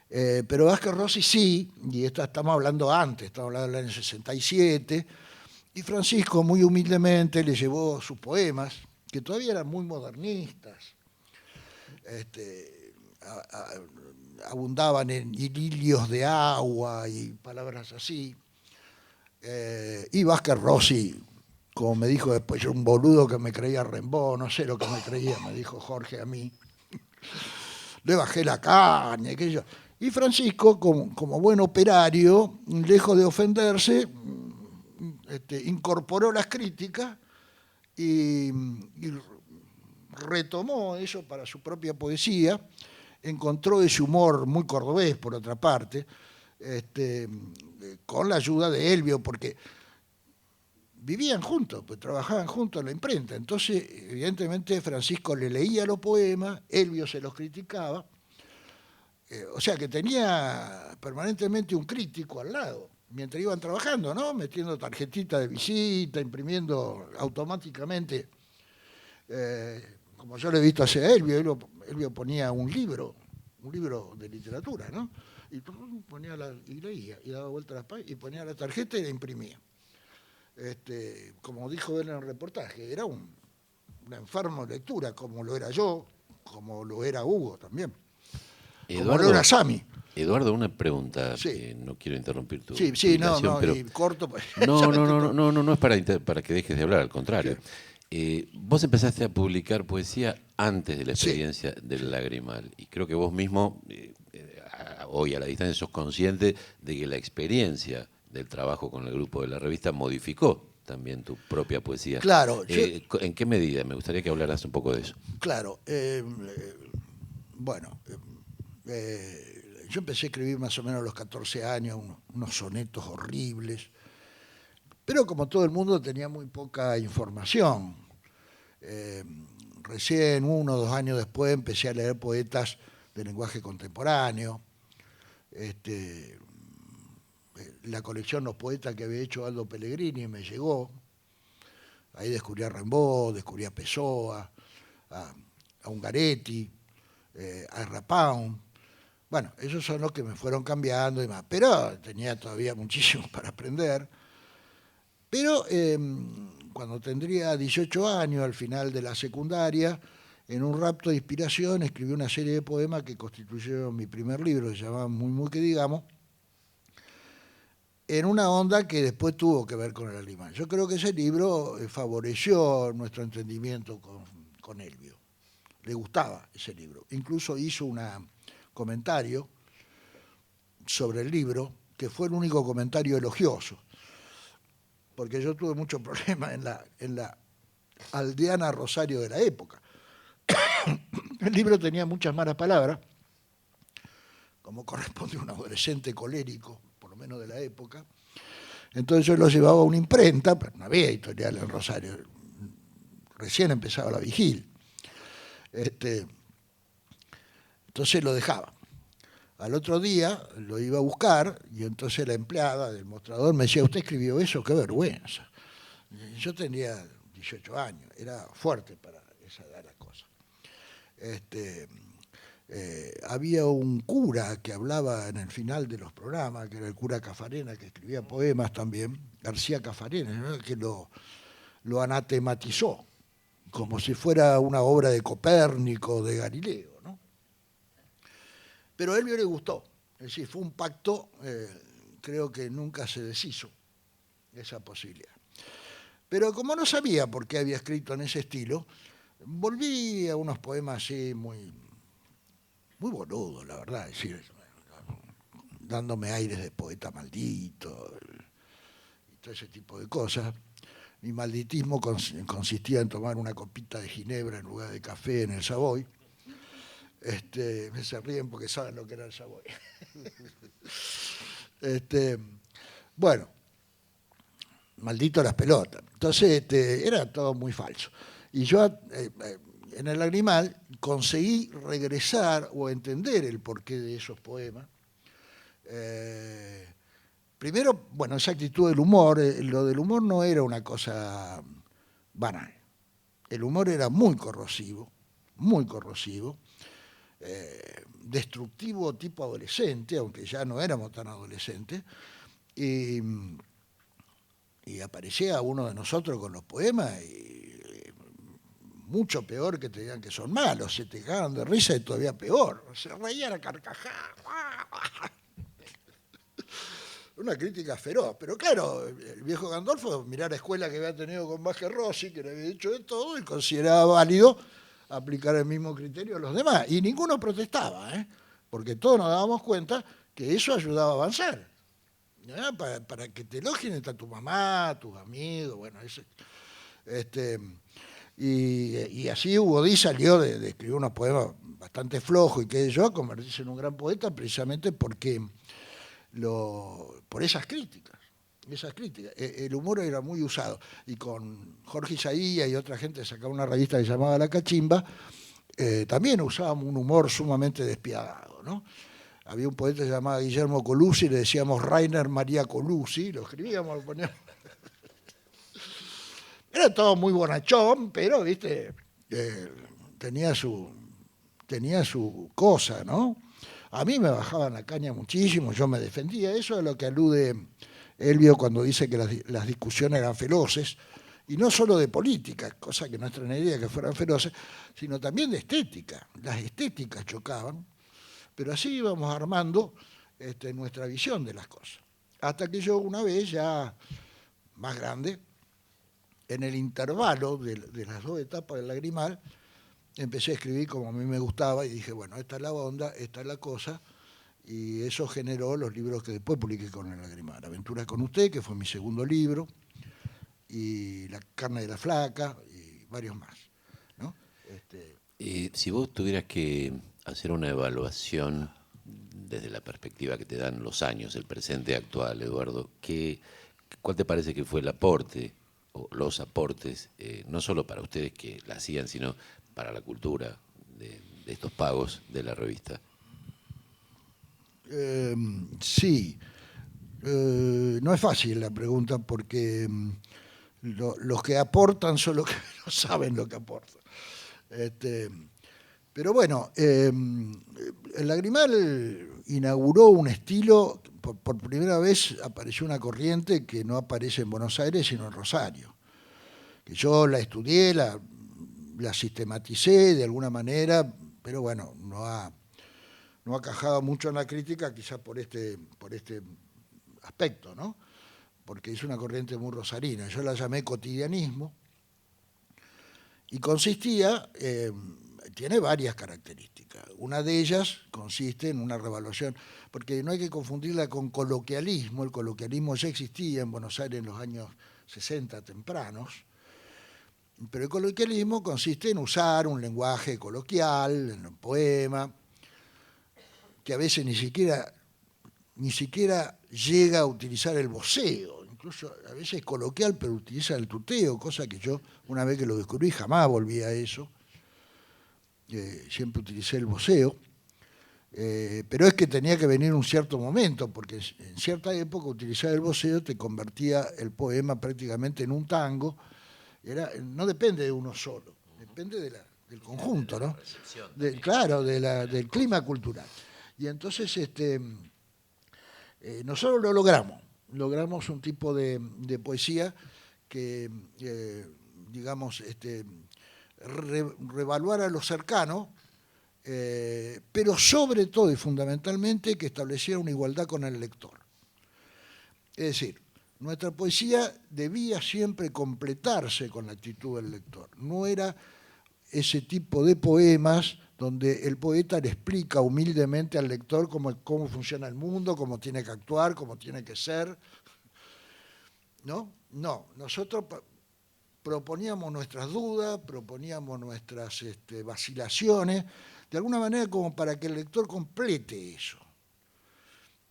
Pero Vázquez Rossi sí, y estamos hablando antes, estamos hablando del año 67, y Francisco muy humildemente le llevó sus poemas, que todavía eran muy modernistas, abundaban en idilios de agua y palabras así, y Vázquez Rossi, como me dijo después, yo un boludo que me creía Rimbaud, no sé lo que me creía, me dijo Jorge a mí, le bajé la caña, aquello. Y Francisco, como buen operario, lejos de ofenderse, incorporó las críticas y retomó eso para su propia poesía, encontró ese humor muy cordobés, por otra parte, con la ayuda de Elvio, porque vivían juntos, pues trabajaban juntos en la imprenta. Entonces, evidentemente, Francisco le leía los poemas, Elvio se los criticaba. O sea que tenía permanentemente un crítico al lado, mientras iban trabajando, ¿no? Metiendo tarjetita de visita, imprimiendo automáticamente, como yo le he visto hacer a Elvio ponía un libro de literatura, ¿no? Y ponía y leía, y daba vuelta a las páginas, y ponía la tarjeta y la imprimía. Como dijo él en el reportaje, era un enfermo de lectura, como lo era yo, como lo era Hugo también, como lo era Sami.
Eduardo, una pregunta.
Sí.
No quiero interrumpir tu
Sí, no,
explicación, pero
y corto. Pues,
no es para que dejes de hablar, al contrario. Vos empezaste a publicar poesía antes de la experiencia del Lagrimal, y creo que vos mismo, hoy a la distancia, sos consciente de que la experiencia del trabajo con el grupo de la revista modificó también tu propia poesía.
Claro.
¿En qué medida? Me gustaría que hablaras un poco de eso.
Claro. Bueno, yo empecé a escribir más o menos a los 14 años, unos sonetos horribles, pero como todo el mundo tenía muy poca información. Recién 1 o 2 años después empecé a leer poetas de lenguaje contemporáneo. La colección Los Poetas que había hecho Aldo Pellegrini me llegó. Ahí descubrí a Rimbaud, descubrí a Pessoa, a Ungaretti, a Rapaun. Bueno, esos son los que me fueron cambiando y más. Pero tenía todavía muchísimo para aprender. Pero cuando tendría 18 años, al final de la secundaria, en un rapto de inspiración, escribí una serie de poemas que constituyeron mi primer libro, que se llamaba Muy, muy que digamos, en una onda que después tuvo que ver con el Lagrimal. Yo creo que ese libro favoreció nuestro entendimiento con Elvio. Le gustaba ese libro. Incluso hizo un comentario sobre el libro, que fue el único comentario elogioso, porque yo tuve muchos problemas en la aldeana Rosario de la época. El libro tenía muchas malas palabras, como corresponde a un adolescente colérico, por lo menos de la época. Entonces yo lo llevaba a una imprenta, pero no había editorial en Rosario, recién empezaba la Vigil. Entonces lo dejaba. Al otro día lo iba a buscar y entonces la empleada del mostrador me decía, ¿usted escribió eso? ¡Qué vergüenza! Yo tenía 18 años, era fuerte para esa edad la cosa. Había un cura que hablaba en el final de los programas, que era el cura Cafarena, que escribía poemas también, García Cafarena, ¿no? Que lo anatematizó, como si fuera una obra de Copérnico, de Galileo, ¿no? Pero a Elvio le gustó, es decir, fue un pacto, creo que nunca se deshizo esa posibilidad. Pero como no sabía por qué había escrito en ese estilo, volví a unos poemas así muy boludos, la verdad, es decir, dándome aires de poeta maldito y todo ese tipo de cosas. Mi malditismo consistía en tomar una copita de ginebra en lugar de café en el Savoy. Me se ríen porque saben lo que era el Savoy. Bueno, maldito las pelotas. Entonces era todo muy falso. Y yo en el Lagrimal conseguí regresar o entender el porqué de esos poemas. Primero, bueno, esa actitud del humor, lo del humor no era una cosa banal. El humor era muy corrosivo, destructivo tipo adolescente, aunque ya no éramos tan adolescentes, y aparecía uno de nosotros con los poemas y mucho peor que te digan que son malos, se te cagan de risa y todavía peor, se reían a carcajadas. Una crítica feroz, pero claro, el viejo Gandolfo, mirar la escuela que había tenido con Vázquez Rossi, que le había dicho de todo, y consideraba válido aplicar el mismo criterio a los demás. Y ninguno protestaba, porque todos nos dábamos cuenta que eso ayudaba a avanzar. Para que te elogien está tu mamá, tus amigos, bueno, y así Hugo Díaz salió de escribir unos poemas bastante flojos y que yo a convertirse en un gran poeta precisamente porque por esas críticas. El humor era muy usado. Y con Jorge Isaías y otra gente sacaba una revista que se llamaba La Cachimba, también usábamos un humor sumamente despiadado, ¿no? había un poeta llamado Guillermo Colucci, le decíamos Rainer María Colucci, lo escribíamos, lo poníamos. Era todo muy bonachón, pero, viste, tenía su cosa, ¿no? A mí me bajaban la caña muchísimo, yo me defendía. Eso es lo que alude Elvio cuando dice que las discusiones eran feroces, y no solo de política, cosa que no extrañaría que fueran feroces, sino también de estética. Las estéticas chocaban, pero así íbamos armando nuestra visión de las cosas. Hasta que yo una vez, ya más grande, en el intervalo de las dos etapas del Lagrimal, empecé a escribir como a mí me gustaba y dije, bueno, esta es la onda, esta es la cosa, y eso generó los libros que después publiqué con el Lagrimal. Aventuras con usted, que fue mi segundo libro, y La carne de la flaca, y varios más, ¿no?
Si vos tuvieras que hacer una evaluación desde la perspectiva que te dan los años, el presente actual, Eduardo, ¿cuál te parece que fue el aporte o los aportes, no solo para ustedes que la hacían, sino para la cultura de estos pagos de la revista?
Sí, no es fácil la pregunta porque los que aportan son los que no saben lo que aportan. Pero bueno, el Lagrimal inauguró un estilo, por primera vez apareció una corriente que no aparece en Buenos Aires sino en Rosario, que yo la estudié, la sistematicé de alguna manera, pero bueno, no ha cajado mucho en la crítica, quizás por este aspecto, ¿no? Porque es una corriente muy rosarina. Yo la llamé cotidianismo y consistía, tiene varias características. Una de ellas consiste en una revaluación, porque no hay que confundirla con coloquialismo. El coloquialismo ya existía en Buenos Aires en los años 60 tempranos, pero el coloquialismo consiste en usar un lenguaje coloquial en un poema, que a veces ni siquiera llega a utilizar el voceo, incluso a veces es coloquial, pero utiliza el tuteo, cosa que yo, una vez que lo descubrí, jamás volví a eso. Siempre utilicé el voceo, pero es que tenía que venir un cierto momento, porque en cierta época utilizar el voceo te convertía el poema prácticamente en un tango. No depende de uno solo, depende del conjunto, ¿no? Claro, del clima cultural. Y entonces nosotros lo logramos un tipo de poesía que, digamos, revaluara lo cercano, pero sobre todo y fundamentalmente que estableciera una igualdad con el lector. Es decir, nuestra poesía debía siempre completarse con la actitud del lector. No era ese tipo de poemas donde el poeta le explica humildemente al lector cómo funciona el mundo, cómo tiene que actuar, cómo tiene que ser. No, nosotros proponíamos nuestras dudas, proponíamos nuestras vacilaciones, de alguna manera como para que el lector complete eso.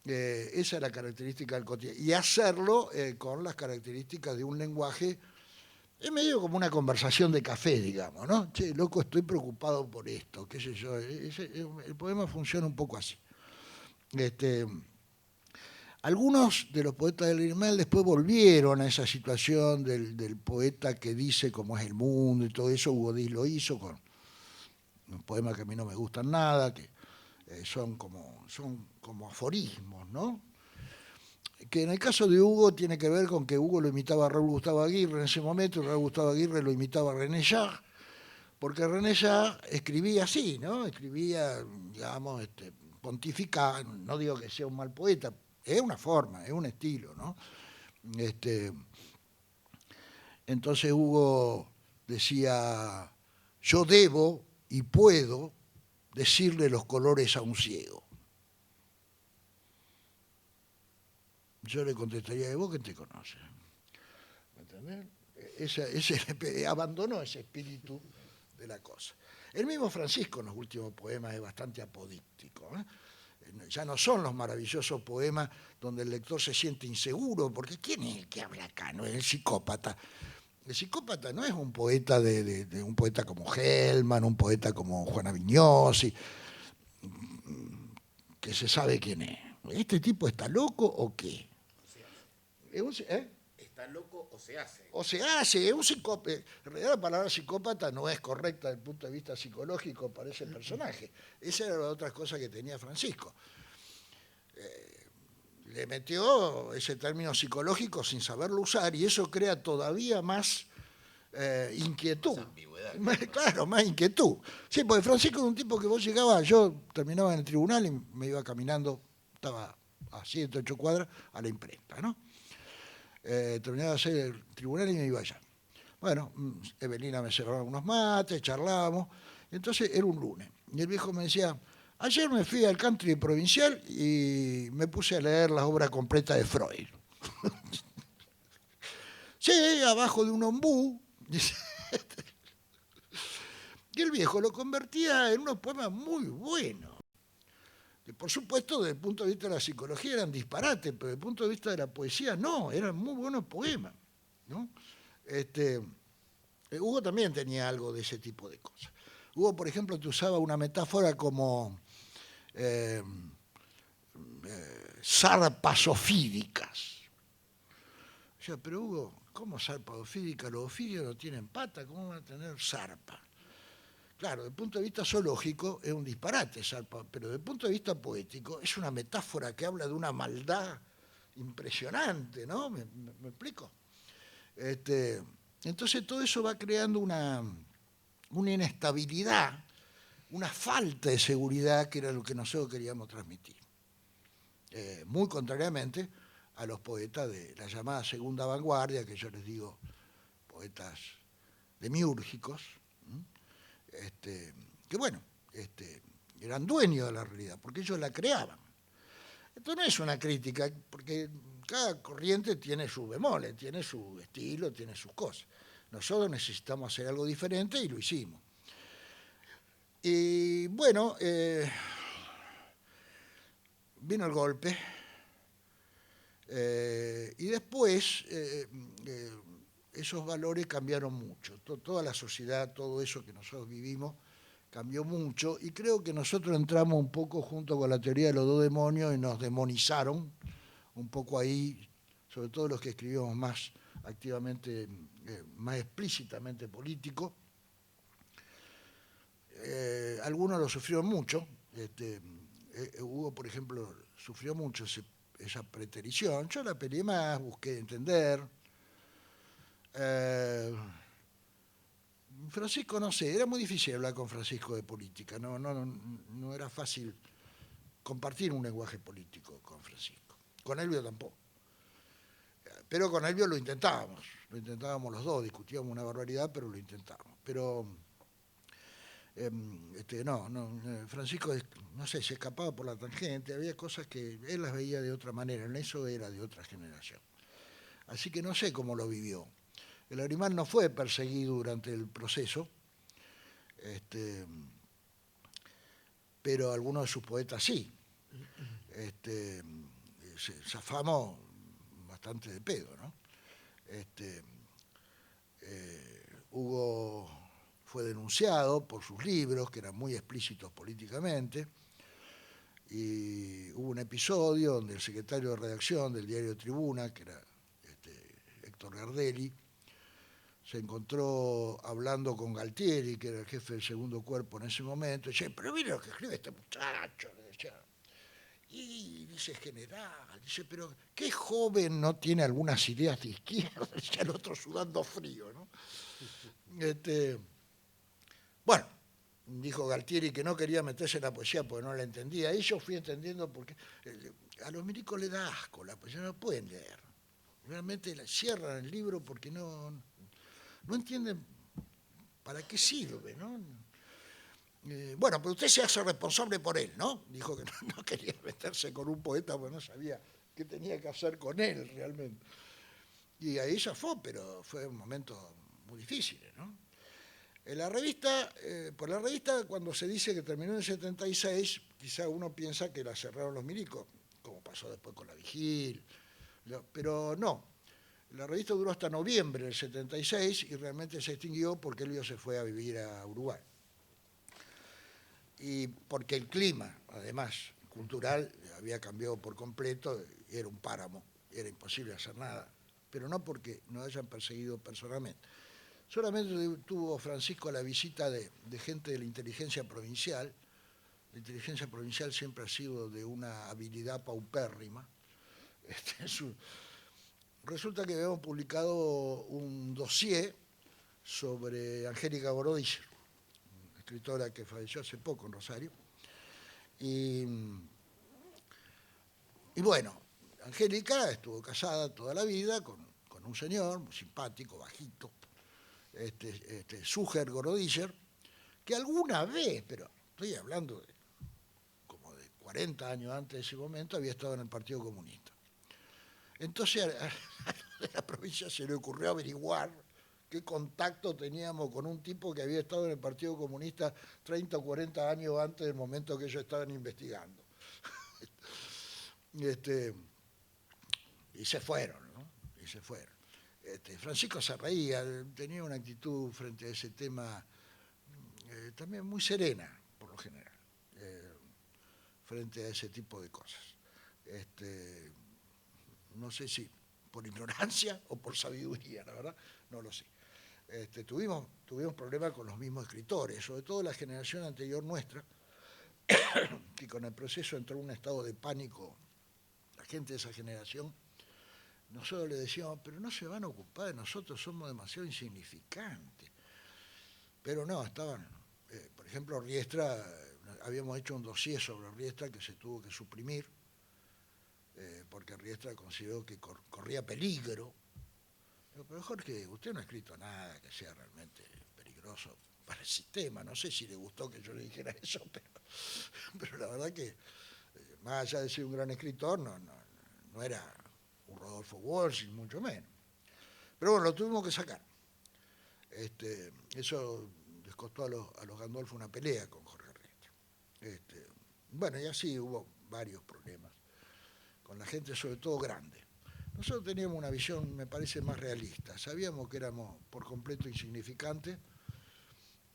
Esa es la característica del cotidiano. Y hacerlo con las características de un lenguaje, es medio como una conversación de café, digamos, ¿no? Che, loco, estoy preocupado por esto, qué sé yo. El poema funciona un poco así. Algunos de los poetas del Lagrimal después volvieron a esa situación del poeta que dice cómo es el mundo y todo eso. Hugo Díaz lo hizo con un poema que a mí no me gustan nada, que son como aforismos, ¿no? Que en el caso de Hugo tiene que ver con que Hugo lo imitaba a Raúl Gustavo Aguirre en ese momento, y Raúl Gustavo Aguirre lo imitaba a René Char, porque René Char escribía así, ¿no? Escribía, digamos, pontificando, no digo que sea un mal poeta, es una forma, es un estilo, ¿no? Entonces Hugo decía, yo debo y puedo decirle los colores a un ciego. Yo le contestaría, ¿vos quién te conoce? ¿Me entendés? Abandonó ese espíritu de la cosa. El mismo Francisco en los últimos poemas es bastante apodíctico, ¿eh? Ya no son los maravillosos poemas donde el lector se siente inseguro, porque ¿quién es el que habla acá? No es el psicópata. El psicópata no es un poeta de un poeta como Hellman, un poeta como Juan Avignosi, que se sabe quién es. ¿Este tipo está loco o qué?
¿Está loco o se hace?
O se hace, es un psicópata. En realidad la palabra psicópata no es correcta desde el punto de vista psicológico para ese personaje. Esa era la otra cosa que tenía Francisco. Le metió ese término psicológico sin saberlo usar y eso crea todavía más inquietud.
Más ambigüedad.
Claro, más inquietud. Sí, porque Francisco era un tipo que vos llegabas, yo terminaba en el tribunal y me iba caminando, estaba a 7, 8 cuadras, a la imprenta, ¿no? Terminaba de hacer el tribunal y me iba allá. Bueno, Evelina me cerraba unos mates, charlábamos, entonces era un lunes. Y el viejo me decía, ayer me fui al country provincial y me puse a leer las obras completas de Freud. Sí, abajo de un ombú. Y el viejo lo convertía en unos poemas muy buenos. Que por supuesto, desde el punto de vista de la psicología eran disparates, pero desde el punto de vista de la poesía no, eran muy buenos poemas, ¿no? Hugo también tenía algo de ese tipo de cosas. Hugo, por ejemplo, te usaba una metáfora como zarpas ofídicas. O sea, pero Hugo, ¿cómo zarpas ofídicas? Los ofidios no tienen pata, ¿cómo van a tener zarpa? Claro, desde el punto de vista zoológico es un disparate, zarpa, pero desde el punto de vista poético es una metáfora que habla de una maldad impresionante, ¿no? ¿Me explico? Entonces todo eso va creando una inestabilidad, una falta de seguridad que era lo que nosotros queríamos transmitir. Muy contrariamente a los poetas de la llamada segunda vanguardia, que yo les digo poetas demiúrgicos, que bueno, eran dueños de la realidad, porque ellos la creaban. Esto no es una crítica, porque cada corriente tiene sus bemoles, tiene su estilo, tiene sus cosas. Nosotros necesitamos hacer algo diferente y lo hicimos. Y bueno, vino el golpe, y después esos valores cambiaron mucho. Toda la sociedad, todo eso que nosotros vivimos, cambió mucho, y creo que nosotros entramos un poco junto con la teoría de los dos demonios y nos demonizaron un poco ahí, sobre todo los que escribimos más activamente, más explícitamente político. Algunos lo sufrieron mucho. Hugo, por ejemplo, sufrió mucho esa preterición. Yo la peleé más, busqué entender. Francisco, no sé, era muy difícil hablar con Francisco de política, no era fácil compartir un lenguaje político con Francisco. Con Elvio tampoco. Pero con Elvio lo intentábamos los dos, discutíamos una barbaridad, pero lo intentábamos. Pero Francisco, no sé, se escapaba por la tangente, había cosas que él las veía de otra manera, en eso era de otra generación. Así que no sé cómo lo vivió. El Lagrimal no fue perseguido durante el proceso, pero algunos de sus poetas sí. Zafamos bastante de pedo, ¿no? Hugo fue denunciado por sus libros, que eran muy explícitos políticamente, y hubo un episodio donde el secretario de redacción del diario Tribuna, que era Héctor Gardelli, se encontró hablando con Galtieri, que era el jefe del segundo cuerpo en ese momento, y dice, pero mira lo que escribe este muchacho, le decía. Y dice, general, dice, pero ¿qué joven no tiene algunas ideas de izquierda? Dice el otro sudando frío, ¿no? Bueno, dijo Galtieri que no quería meterse en la poesía porque no la entendía. Y yo fui entendiendo porque a los milicos les da asco la poesía, no pueden leer. Realmente cierran el libro porque no entienden para qué sirve, ¿no? Bueno, pero usted se hace responsable por él, ¿no? Dijo que no quería meterse con un poeta porque no sabía qué tenía que hacer con él realmente. Y ahí ya fue, pero fue un momento muy difícil, ¿no? Por la revista, cuando se dice que terminó en el 76, quizá uno piensa que la cerraron los milicos, como pasó después con la Vigil, pero no. La revista duró hasta noviembre del 76 y realmente se extinguió porque Elvio se fue a vivir a Uruguay. Y porque el clima, además, cultural había cambiado por completo y era un páramo, era imposible hacer nada, pero no porque nos hayan perseguido personalmente. Solamente tuvo Francisco la visita de gente de la inteligencia provincial. La inteligencia provincial siempre ha sido de una habilidad paupérrima. Resulta que habíamos publicado un dossier sobre Angélica Gorodischer, escritora que falleció hace poco en Rosario. Y bueno, Angélica estuvo casada toda la vida con un señor muy simpático, bajito, Suger Gorodischer, que alguna vez, pero estoy hablando de como de 40 años antes de ese momento, había estado en el Partido Comunista. Entonces a la provincia se le ocurrió averiguar qué contacto teníamos con un tipo que había estado en el Partido Comunista 30 o 40 años antes del momento que ellos estaban investigando. Y se fueron, ¿no? Y se fueron. Francisco se reía, tenía una actitud frente a ese tema también muy serena, por lo general, frente a ese tipo de cosas. No sé si por ignorancia o por sabiduría, la verdad, no lo sé. Tuvimos problemas con los mismos escritores, sobre todo la generación anterior nuestra, que con el proceso entró en un estado de pánico la gente de esa generación. Nosotros le decíamos, pero no se van a ocupar de nosotros, somos demasiado insignificantes. Pero no, estaban, por ejemplo, Riestra, habíamos hecho un dossier sobre Riestra que se tuvo que suprimir, porque Riestra consideró que corría peligro. Pero Jorge, usted no ha escrito nada que sea realmente peligroso para el sistema. No sé si le gustó que yo le dijera eso, pero la verdad que, más allá de ser un gran escritor, no era un Rodolfo Walsh, ni mucho menos. Pero bueno, lo tuvimos que sacar. Eso les costó a los Gandolfo una pelea con Jorge Riestra. Bueno, y así hubo varios problemas con la gente, sobre todo grande. Nosotros teníamos una visión, me parece, más realista. Sabíamos que éramos por completo insignificantes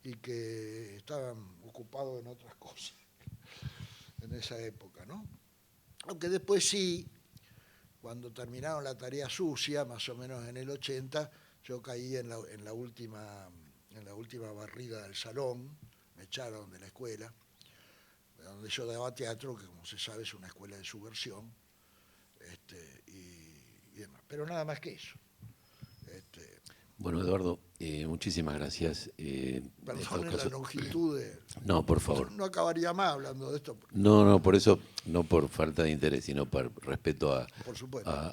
y que estaban ocupados en otras cosas en esa época, ¿no? Aunque después sí, cuando terminaron la tarea sucia, más o menos en el 80, yo caí en la última barrida del salón, me echaron de la escuela, donde yo daba teatro, que como se sabe es una escuela de subversión, y demás. Pero nada más que eso.
Bueno, Eduardo, muchísimas gracias.
Perdón la longitud de...
No, por favor.
No acabaría más hablando de esto.
No, por eso, no por falta de interés, sino por respeto a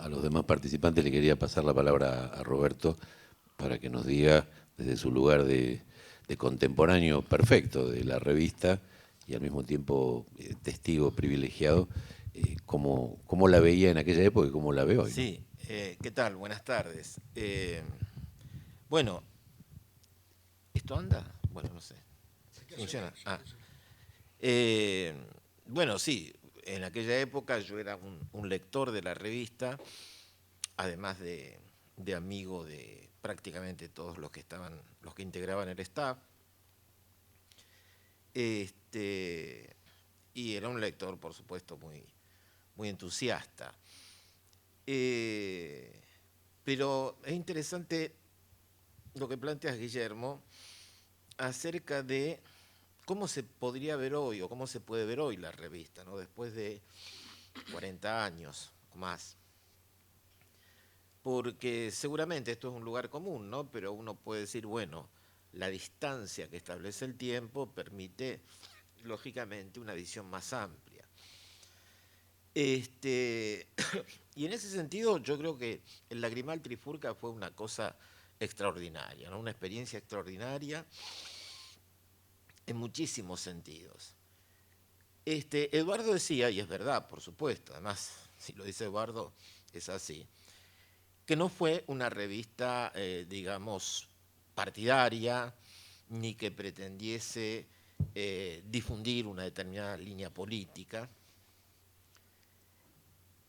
los demás participantes. Le quería pasar la palabra a Roberto para que nos diga, desde su lugar de contemporáneo perfecto de la revista y al mismo tiempo testigo privilegiado, cómo la veía en aquella época y cómo la ve hoy.
Sí, ¿qué tal? Buenas tardes. Bueno, ¿esto anda? Bueno, no sé. ¿Funciona? Bueno, sí, en aquella época yo era un lector de la revista, además de amigo de prácticamente todos los que integraban el staff. Y era un lector, por supuesto, muy entusiasta. Pero es interesante lo que planteas, Guillermo, acerca de cómo se podría ver hoy o cómo se puede ver hoy la revista, ¿no? Después de 40 años o más. Porque seguramente esto es un lugar común, ¿no? Pero uno puede decir, bueno, la distancia que establece el tiempo permite, lógicamente, una visión más amplia. Y en ese sentido yo creo que el Lagrimal Trifurca fue una cosa extraordinaria, ¿no? Una experiencia extraordinaria en muchísimos sentidos. Eduardo decía, y es verdad, por supuesto, además, si lo dice Eduardo, es así, que no fue una revista, digamos, partidaria, ni que pretendiese difundir una determinada línea política.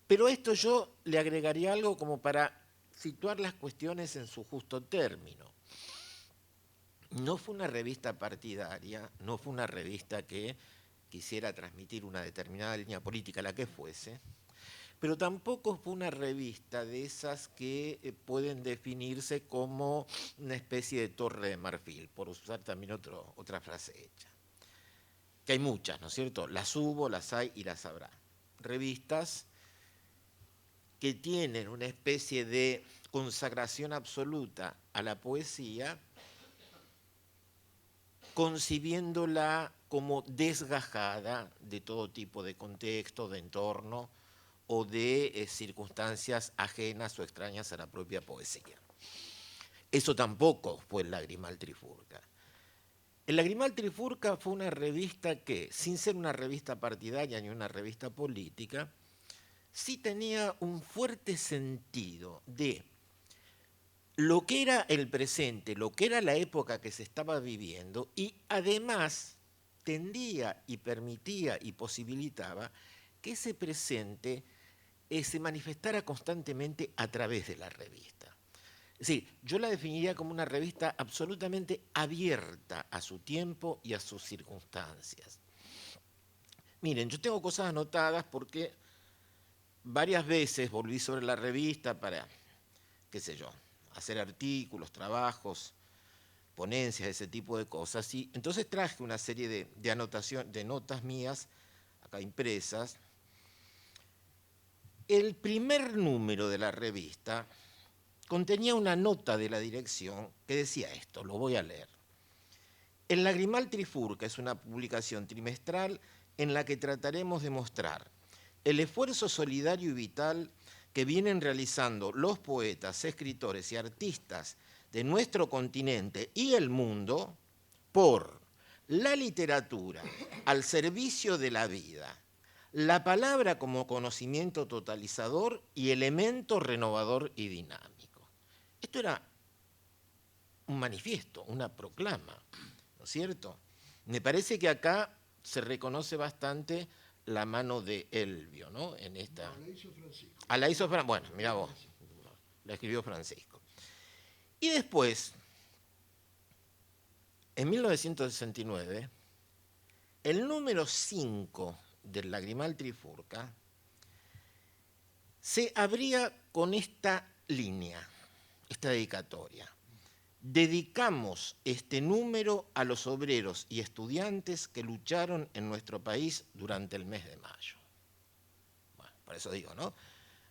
Pero a esto yo le agregaría algo como para situar las cuestiones en su justo término. No fue una revista partidaria, no fue una revista que quisiera transmitir una determinada línea política, la que fuese, pero tampoco fue una revista de esas que pueden definirse como una especie de torre de marfil, por usar también otra frase hecha. Que hay muchas, ¿no es cierto? Las hubo, las hay y las habrá. Revistas que tienen una especie de consagración absoluta a la poesía, concibiéndola como desgajada de todo tipo de contexto, de entorno o de circunstancias ajenas o extrañas a la propia poesía. Eso tampoco fue el Lagrimal Trifurca. El Lagrimal Trifurca fue una revista que, sin ser una revista partidaria ni una revista política, sí tenía un fuerte sentido de lo que era el presente, lo que era la época que se estaba viviendo, y además tendía y permitía y posibilitaba que ese presente se manifestara constantemente a través de la revista. Es decir, yo la definiría como una revista absolutamente abierta a su tiempo y a sus circunstancias. Miren, yo tengo cosas anotadas porque varias veces volví sobre la revista para, qué sé yo, hacer artículos, trabajos, ponencias, ese tipo de cosas. Y entonces traje una serie de notas mías, acá impresas. El primer número de la revista contenía una nota de la dirección que decía esto, lo voy a leer. El Lagrimal Trifurca es una publicación trimestral en la que trataremos de mostrar el esfuerzo solidario y vital que vienen realizando los poetas, escritores y artistas de nuestro continente y el mundo por la literatura al servicio de la vida, la palabra como conocimiento totalizador y elemento renovador y dinámico. Esto era un manifiesto, una proclama, ¿no es cierto? Me parece que acá se reconoce bastante la mano de Elvio, ¿no? En esta.
No, la hizo Francisco.
Ah, la hizo Francisco. Bueno, mira vos, la escribió Francisco. Y después, en 1969, el número 5 del Lagrimal Trifurca se abría con esta línea, esta dedicatoria. Dedicamos este número a los obreros y estudiantes que lucharon en nuestro país durante el mes de mayo. Bueno, por eso digo, ¿no?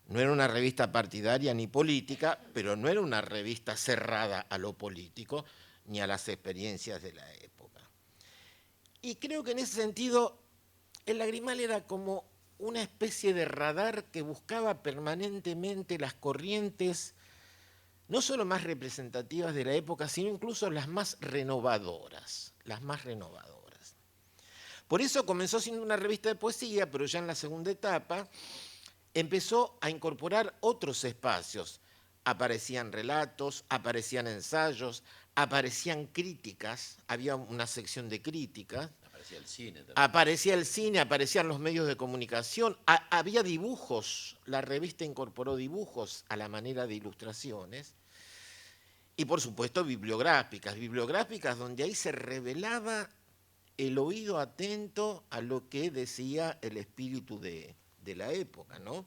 No era una revista partidaria ni política, pero no era una revista cerrada a lo político ni a las experiencias de la época. Y creo que en ese sentido el Lagrimal era como una especie de radar que buscaba permanentemente las corrientes no solo más representativas de la época, sino incluso las más renovadoras, Por eso comenzó siendo una revista de poesía, pero ya en la segunda etapa empezó a incorporar otros espacios. Aparecían relatos, aparecían ensayos, aparecían críticas, había una sección de críticas.
Aparecía el cine también.
Aparecía el cine, aparecían los medios de comunicación, había dibujos, la revista incorporó dibujos a la manera de ilustraciones. Y por supuesto bibliográficas donde ahí se revelaba el oído atento a lo que decía el espíritu de la época, ¿no?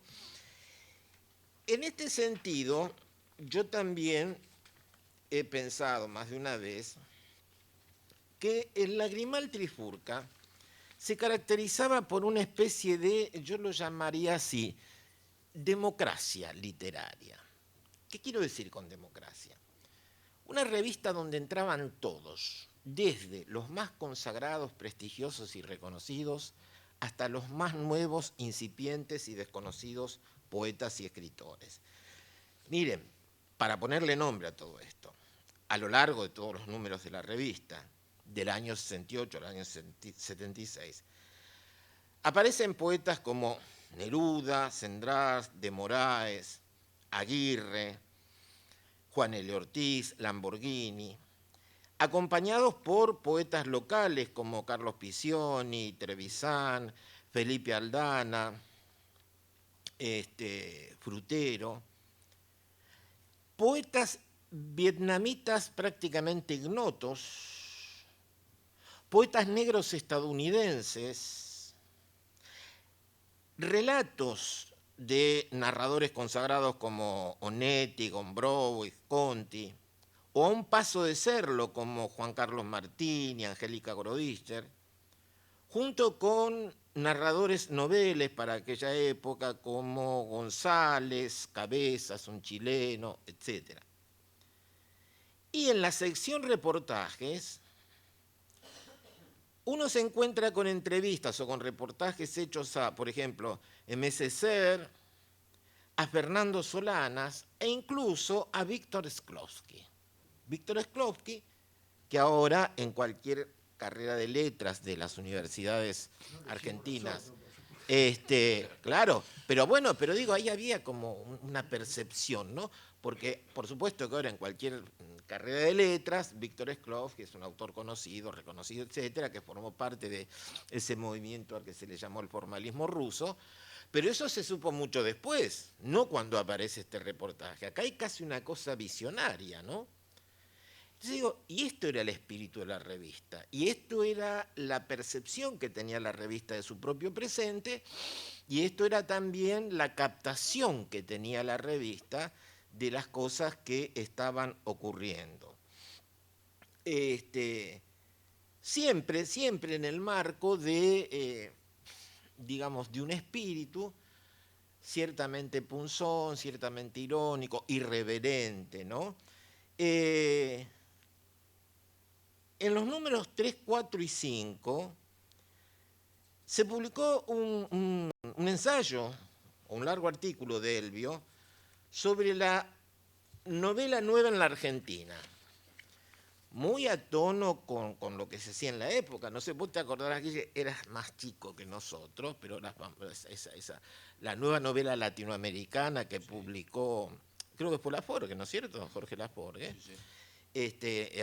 En este sentido, yo también he pensado más de una vez que el Lagrimal Trifurca se caracterizaba por una especie de, yo lo llamaría así, democracia literaria. ¿Qué quiero decir con democracia? Una revista donde entraban todos, desde los más consagrados, prestigiosos y reconocidos, hasta los más nuevos, incipientes y desconocidos poetas y escritores. Miren, para ponerle nombre a todo esto, a lo largo de todos los números de la revista, del año 68 al año 76, aparecen poetas como Neruda, Sendrás, de Moraes, Aguirre, Juan L. Ortiz, Lamborghini, acompañados por poetas locales como Carlos Piccioni, Trevisan, Felipe Aldana, Frutero, poetas vietnamitas prácticamente ignotos, poetas negros estadounidenses, relatos de narradores consagrados como Onetti, Gombrowicz, Conti, o a un paso de serlo como Juan Carlos Martini, Angélica Gorodischer, junto con narradores noveles para aquella época como González, Cabezas, un chileno, etc. Y en la sección reportajes, uno se encuentra con entrevistas o con reportajes hechos a, por ejemplo, M.S. Ser, a Fernando Solanas e incluso a Víctor Shklovsky. Víctor Shklovsky, que ahora en cualquier carrera de letras de las universidades argentinas, claro, pero bueno, pero digo, ahí había como una percepción, ¿no? Porque, por supuesto que ahora en cualquier carrera de letras, Víctor Shklovsky es un autor conocido, reconocido, etcétera, que formó parte de ese movimiento al que se le llamó el formalismo ruso, pero eso se supo mucho después, no cuando aparece este reportaje. Acá hay casi una cosa visionaria, ¿no? Entonces digo, y esto era el espíritu de la revista, y esto era la percepción que tenía la revista de su propio presente, y esto era también la captación que tenía la revista de las cosas que estaban ocurriendo. Siempre en el marco de, digamos, de un espíritu ciertamente punzón, ciertamente irónico, irreverente, ¿no? En los números 3, 4 y 5 se publicó un ensayo, un largo artículo de Elvio, sobre la novela nueva en la Argentina, muy a tono con lo que se hacía en la época. No sé, vos te acordarás que eras más chico que nosotros, pero la nueva novela latinoamericana que publicó, creo que fue Laforgue, ¿no es cierto? Jorge Laforgue. Sí.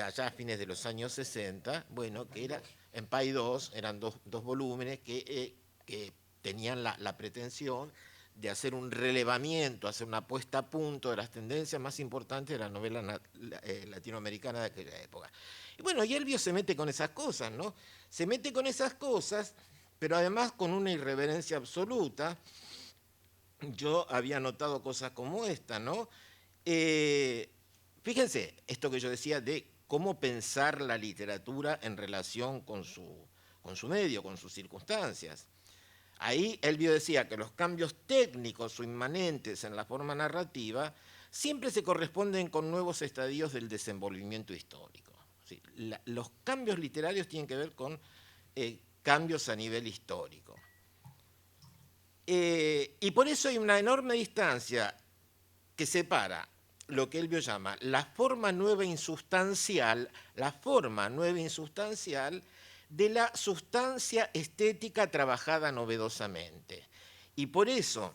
Allá a fines de los años 60, bueno, que era en PAI 2, eran dos volúmenes que tenían la pretensión de hacer un relevamiento, hacer una puesta a punto de las tendencias más importantes de la novela latinoamericana de aquella época. Y bueno, y Elvio se mete con esas cosas, ¿no? Se mete con esas cosas, pero además con una irreverencia absoluta. Yo había notado cosas como esta, ¿no? Fíjense, esto que yo decía de cómo pensar la literatura en relación con su medio, con sus circunstancias. Ahí Elvio decía que los cambios técnicos o inmanentes en la forma narrativa siempre se corresponden con nuevos estadios del desenvolvimiento histórico. ¿Sí? Los cambios literarios tienen que ver con cambios a nivel histórico. Y por eso hay una enorme distancia que separa lo que Elvio llama la forma nueva insustancial de la sustancia estética trabajada novedosamente. Y por eso,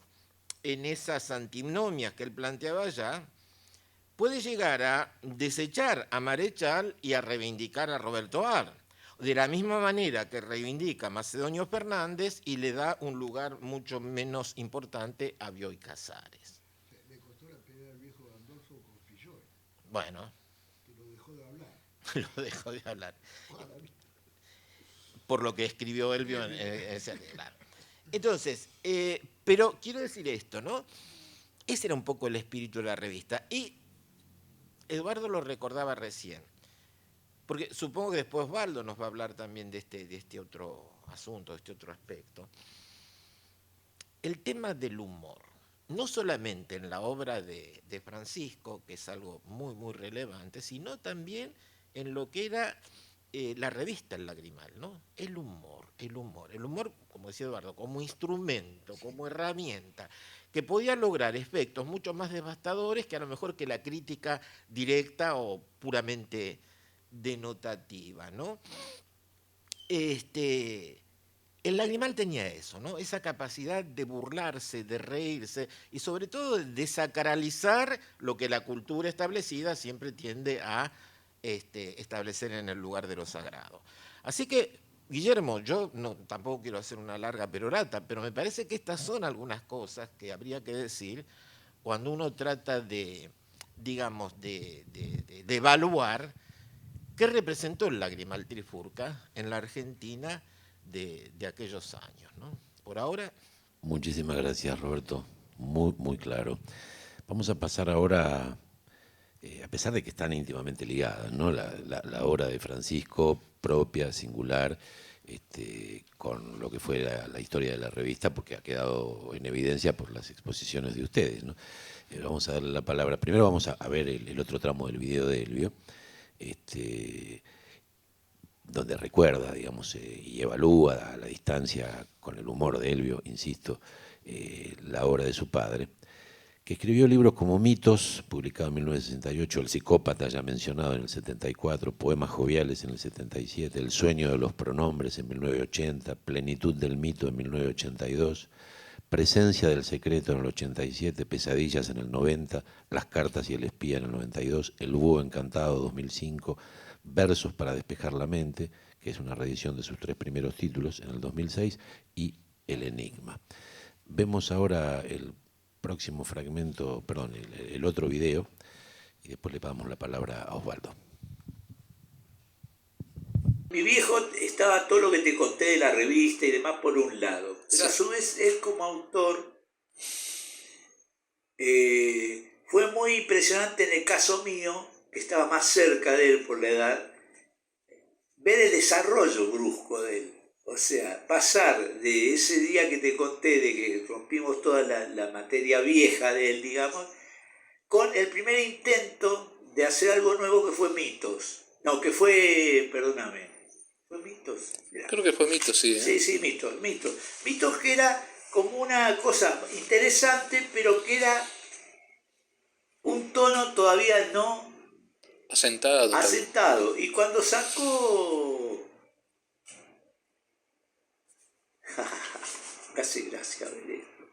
en esas antinomias que él planteaba allá, puede llegar a desechar a Marechal y a reivindicar a Roberto Ar, de la misma manera que reivindica a Macedonio Fernández y le da un lugar mucho menos importante a Bioy Casares.
Le costó la pelea al viejo Gandolfo con Filloy.
Bueno.
Que lo dejó de hablar.
Lo dejó de hablar. Por lo que escribió Elvio claro. Entonces, pero quiero decir esto, ¿no? Ese era un poco el espíritu de la revista. Y Eduardo lo recordaba recién, porque supongo que después Osvaldo nos va a hablar también de este otro asunto, de este otro aspecto. El tema del humor, no solamente en la obra de Francisco, que es algo muy, muy relevante, sino también en lo que era la revista El Lagrimal, ¿no? El humor, como decía Eduardo, como instrumento, como herramienta, que podía lograr efectos mucho más devastadores que a lo mejor que la crítica directa o puramente denotativa, ¿no? El Lagrimal tenía eso, ¿no? Esa capacidad de burlarse, de reírse y sobre todo de desacralizar lo que la cultura establecida siempre tiende a establecer en el lugar de lo sagrado. Así que, Guillermo, yo tampoco quiero hacer una larga perorata, pero me parece que estas son algunas cosas que habría que decir cuando uno trata de, digamos, de evaluar qué representó el Lagrimal Trifurca en la Argentina de aquellos años, ¿no? Por ahora,
Muchísimas gracias, Roberto. Muy, muy claro. Vamos a pasar ahora, a pesar de que están íntimamente ligadas, ¿no? La obra de Francisco, propia, singular, con lo que fue la historia de la revista, porque ha quedado en evidencia por las exposiciones de ustedes, ¿no? Vamos a darle la palabra. Primero vamos a ver el otro tramo del video de Elvio, donde recuerda, digamos, y evalúa a la distancia, con el humor de Elvio, insisto, la obra de su padre, que escribió libros como Mitos, publicado en 1968, El psicópata, ya mencionado, en el 74, Poemas joviales en el 77, El sueño de los pronombres en 1980, Plenitud del mito en 1982, Presencia del secreto en el 87, Pesadillas en el 90, Las cartas y el espía en el 92, El búho encantado 2005, Versos para despejar la mente, que es una reedición de sus 3 primeros títulos, en el 2006, y El enigma. Vemos ahora el próximo fragmento, perdón, el otro video, y después le damos la palabra a Osvaldo.
Mi viejo estaba todo lo que te conté de la revista y demás por un lado, pero a su vez él como autor fue muy impresionante en el caso mío, que estaba más cerca de él por la edad, ver el desarrollo brusco de él. O sea, pasar de ese día que te conté, de que rompimos toda la materia vieja de él, digamos, con el primer intento de hacer algo nuevo que fue Mitos. No, que fue, perdóname, ¿fue Mitos? Mirá.
Creo que fue Mitos, sí.
Sí, Mitos. Mitos que era como una cosa interesante, pero que era un tono todavía no asentado. Y cuando sacó... me hace gracia ver esto.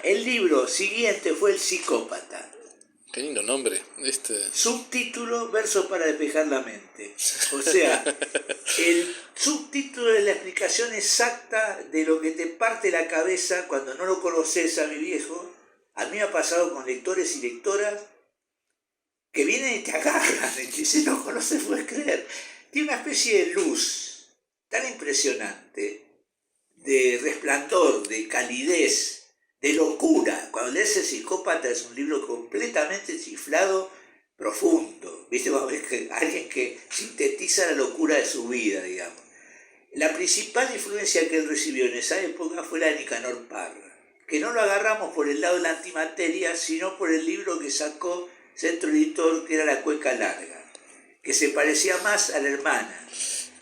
El libro siguiente fue El psicópata.
Qué lindo nombre.
Subtítulo, Versos para despejar la mente. O sea, el subtítulo es la explicación exacta de lo que te parte la cabeza cuando no lo conoces a mi viejo. A mí me ha pasado con lectores y lectoras que vienen y te agarran y te dicen, no conoces, puedes creer. Tiene una especie de luz tan impresionante, de resplandor, de calidez, de locura. Cuando lees El psicópata es un libro completamente chiflado, profundo. ¿Viste? Alguien que sintetiza la locura de su vida, digamos. La principal influencia que él recibió en esa época fue la de Nicanor Parra, que no lo agarramos por el lado de la antimateria, sino por el libro que sacó Centro Editor, que era La cueca larga, que se parecía más a la hermana.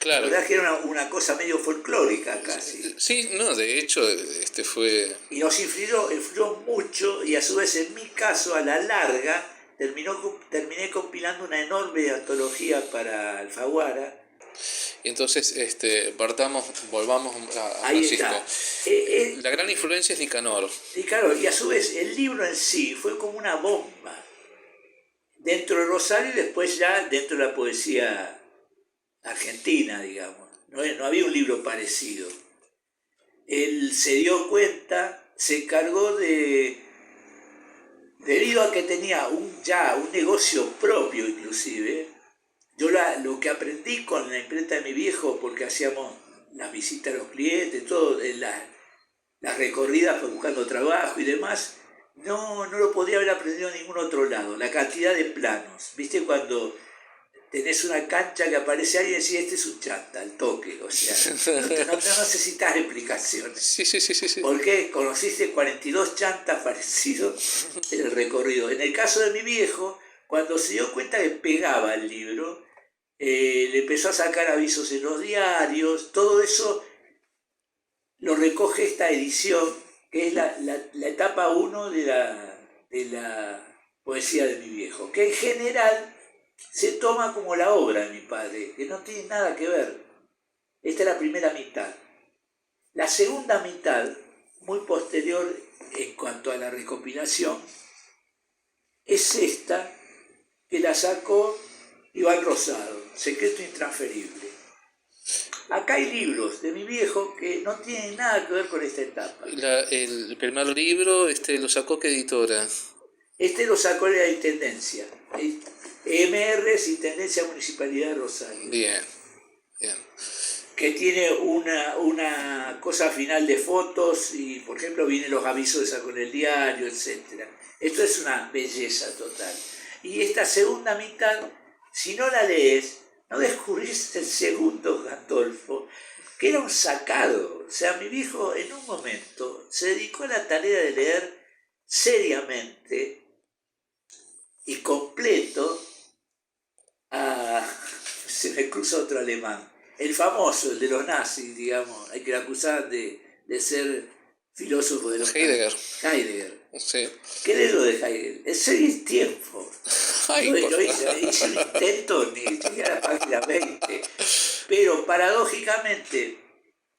Claro.
La verdad que era una cosa medio folclórica casi.
Sí, no, de hecho, fue...
Y nos influyó mucho, y a su vez en mi caso, a la larga, terminé compilando una enorme antología para Alfaguara.
Y entonces, volvamos a
Ahí
Francisco.
está.
La gran influencia es Nicanor.
Y claro, y a su vez el libro en sí fue como una bomba dentro de Rosario y después ya dentro de la poesía argentina, digamos. No había un libro parecido. Él se dio cuenta, se encargó debido a que tenía ya un negocio propio inclusive. Yo lo que aprendí con la imprenta de mi viejo, porque hacíamos las visitas a los clientes, todo, las recorridas buscando trabajo y demás, no lo podría haber aprendido en ningún otro lado. La cantidad de planos, ¿viste? Cuando tenés una cancha que aparece alguien y decís, este es un chanta, al toque, o sea, no necesitas explicaciones.
Sí.
Porque conociste 42 chantas parecidos en el recorrido. En el caso de mi viejo, cuando se dio cuenta que pegaba el libro, le empezó a sacar avisos en los diarios, todo eso lo recoge esta edición, que es la etapa 1 de la poesía de mi viejo, que en general se toma como la obra de mi padre, que no tiene nada que ver. Esta es la primera mitad. La segunda mitad, muy posterior en cuanto a la recopilación, es esta, que la sacó Iván Rosado, Secreto Intransferible. Acá hay libros de mi viejo que no tienen nada que ver con esta etapa.
El primer libro lo sacó ¿qué editora?
Lo sacó de la Intendencia. EMR es Intendencia Municipalidad de Rosario.
Bien.
que tiene una cosa final de fotos y, por ejemplo, vienen los avisos de saco en el diario, etc. Esto es una belleza total. Y esta segunda mitad, si no la lees, no descubrís el segundo Gandolfo, que era un sacado. O sea, mi viejo en un momento se dedicó a la tarea de leer seriamente y completo se me cruza otro alemán, el famoso, el de los nazis, digamos, hay que le acusaban de ser filósofo de los
Heidegger.
Heidegger.
Sí.
¿Qué es lo de Heidegger? El ser y el tiempo.
Ay,
Yo hice un intento, ni siquiera la página 20. Pero paradójicamente,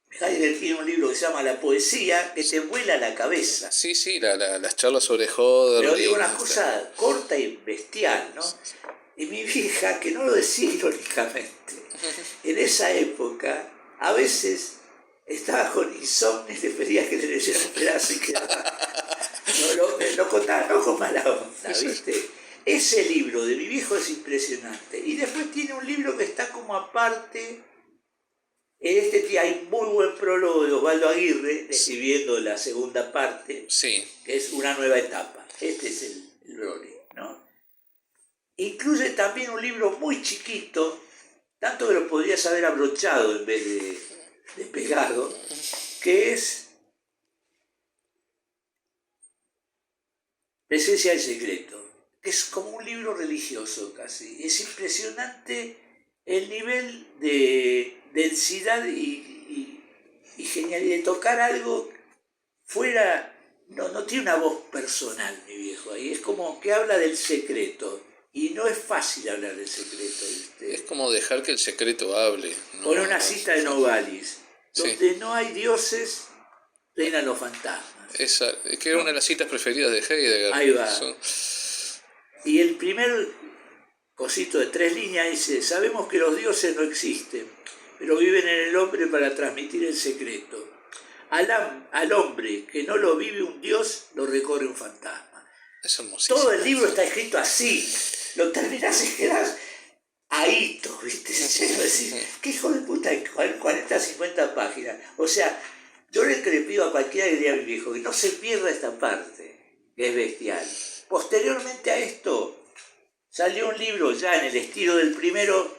Heidegger tiene un libro que se llama La poesía, que te vuela la cabeza.
sí, las charlas sobre Hodder.
Pero digo una cosa corta y bestial, ¿no? Y mi vieja, que no lo decía irónicamente, en esa época, a veces estaba con insomnio y le pedía que le leyera un pedazo y quedaba. Lo contaba, no con mala onda, ¿viste? Ese libro de mi viejo es impresionante. Y después tiene un libro que está como aparte. En este hay muy buen prólogo de Osvaldo Aguirre, describiendo la segunda parte,
Sí.
que es Una nueva etapa. Este es el Broly, ¿no? Incluye también un libro muy chiquito, tanto que lo podrías haber abrochado en vez de pegado, que es Presencia del Secreto, que es como un libro religioso casi. Es impresionante el nivel de densidad y genialidad de tocar algo fuera. No tiene una voz personal, mi viejo, ahí es como que habla del secreto. Y no es fácil hablar del secreto, ¿viste?
Es como dejar que el secreto hable, ¿no?
Con una cita de Novalis, donde no hay dioses, reinan los fantasmas.
Esa, que era una de las citas preferidas de Heidegger.
Ahí va.
Eso.
Y el primer cosito de 3 líneas dice: sabemos que los dioses no existen, pero viven en el hombre para transmitir el secreto. Al hombre que no lo vive un dios, lo recorre un fantasma.
Es hermosísimo.
Todo el libro está escrito así. Lo terminás y quedás ahito, ¿viste? ¿Qué hijo de puta? 40, 50 páginas. O sea, yo le pido a cualquiera que diga a mi viejo que no se pierda esta parte, que es bestial. Posteriormente a esto, salió un libro ya en el estilo del primero,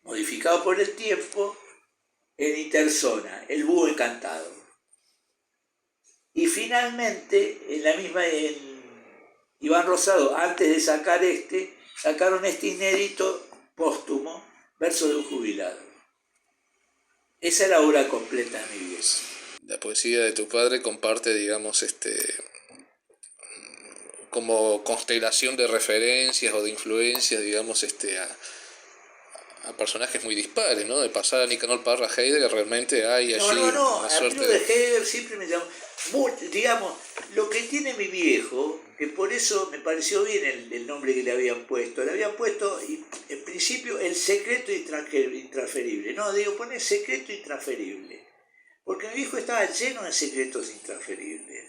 modificado por el tiempo, en Interzona, El búho encantado. Y finalmente, en la misma, Iván Rosado, antes de sacar sacaron este inédito póstumo, Verso de un jubilado. Esa es la obra completa de mi viejo.
La poesía de tu padre comparte, digamos, como constelación de referencias o de influencias, digamos, a personajes muy dispares, ¿no? De pasar a Nicanor Parra a Heidegger, realmente hay allí una suerte
de Heidegger siempre me llamó, digamos, lo que tiene mi viejo, que por eso me pareció bien el nombre que le habían puesto, en principio, el secreto intransferible, no, digo, pone secreto intransferible, porque mi viejo estaba lleno de secretos intransferibles.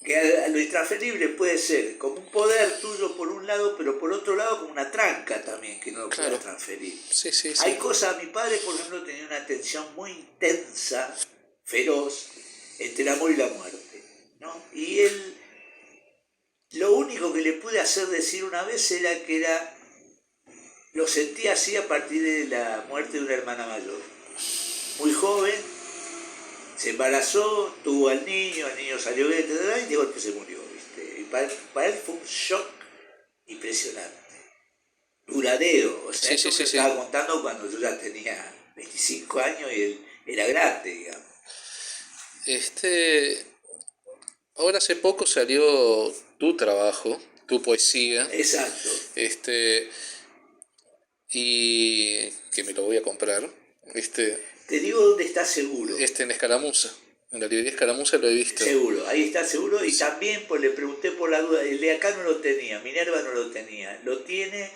Que lo intransferible puede ser como un poder tuyo por un lado, pero por otro lado como una tranca también, que no lo puedes transferir.
Sí.
Hay cosas, mi padre por ejemplo tenía una tensión muy intensa, feroz, entre el amor y la muerte, ¿no? Y él, lo único que le pude hacer decir una vez lo sentía así a partir de la muerte de una hermana mayor. Muy joven, se embarazó, tuvo al niño salió bien, y digo que se murió, ¿viste? Y para él fue un shock impresionante, duradero. O sea, esto estaba contando cuando yo ya tenía 25 años y él era grande, digamos.
Ahora hace poco salió tu trabajo, tu poesía.
Exacto.
Y que me lo voy a comprar.
Te digo dónde está seguro.
En Escaramuza. En la librería Escaramuza lo he visto.
Seguro, ahí está seguro. Y también pues le pregunté por la duda. El de acá no lo tenía, Minerva no lo tenía. Lo tiene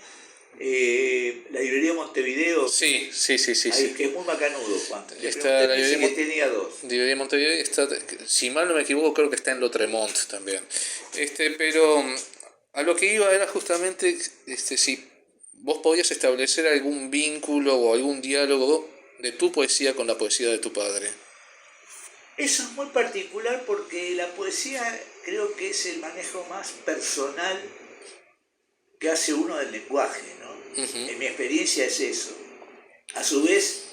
la librería Montevideo.
Sí.
Ahí, que es muy macanudo, Juan.
Está la librería
que tenía 2.
Librería Montevideo está, si mal no me equivoco, creo que está en Lotremont también. Pero a lo que iba era justamente, si ¿vos podías establecer algún vínculo o algún diálogo de tu poesía con la poesía de tu padre?
Eso es muy particular porque la poesía creo que es el manejo más personal que hace uno del lenguaje, ¿no? En mi experiencia es eso. A su vez,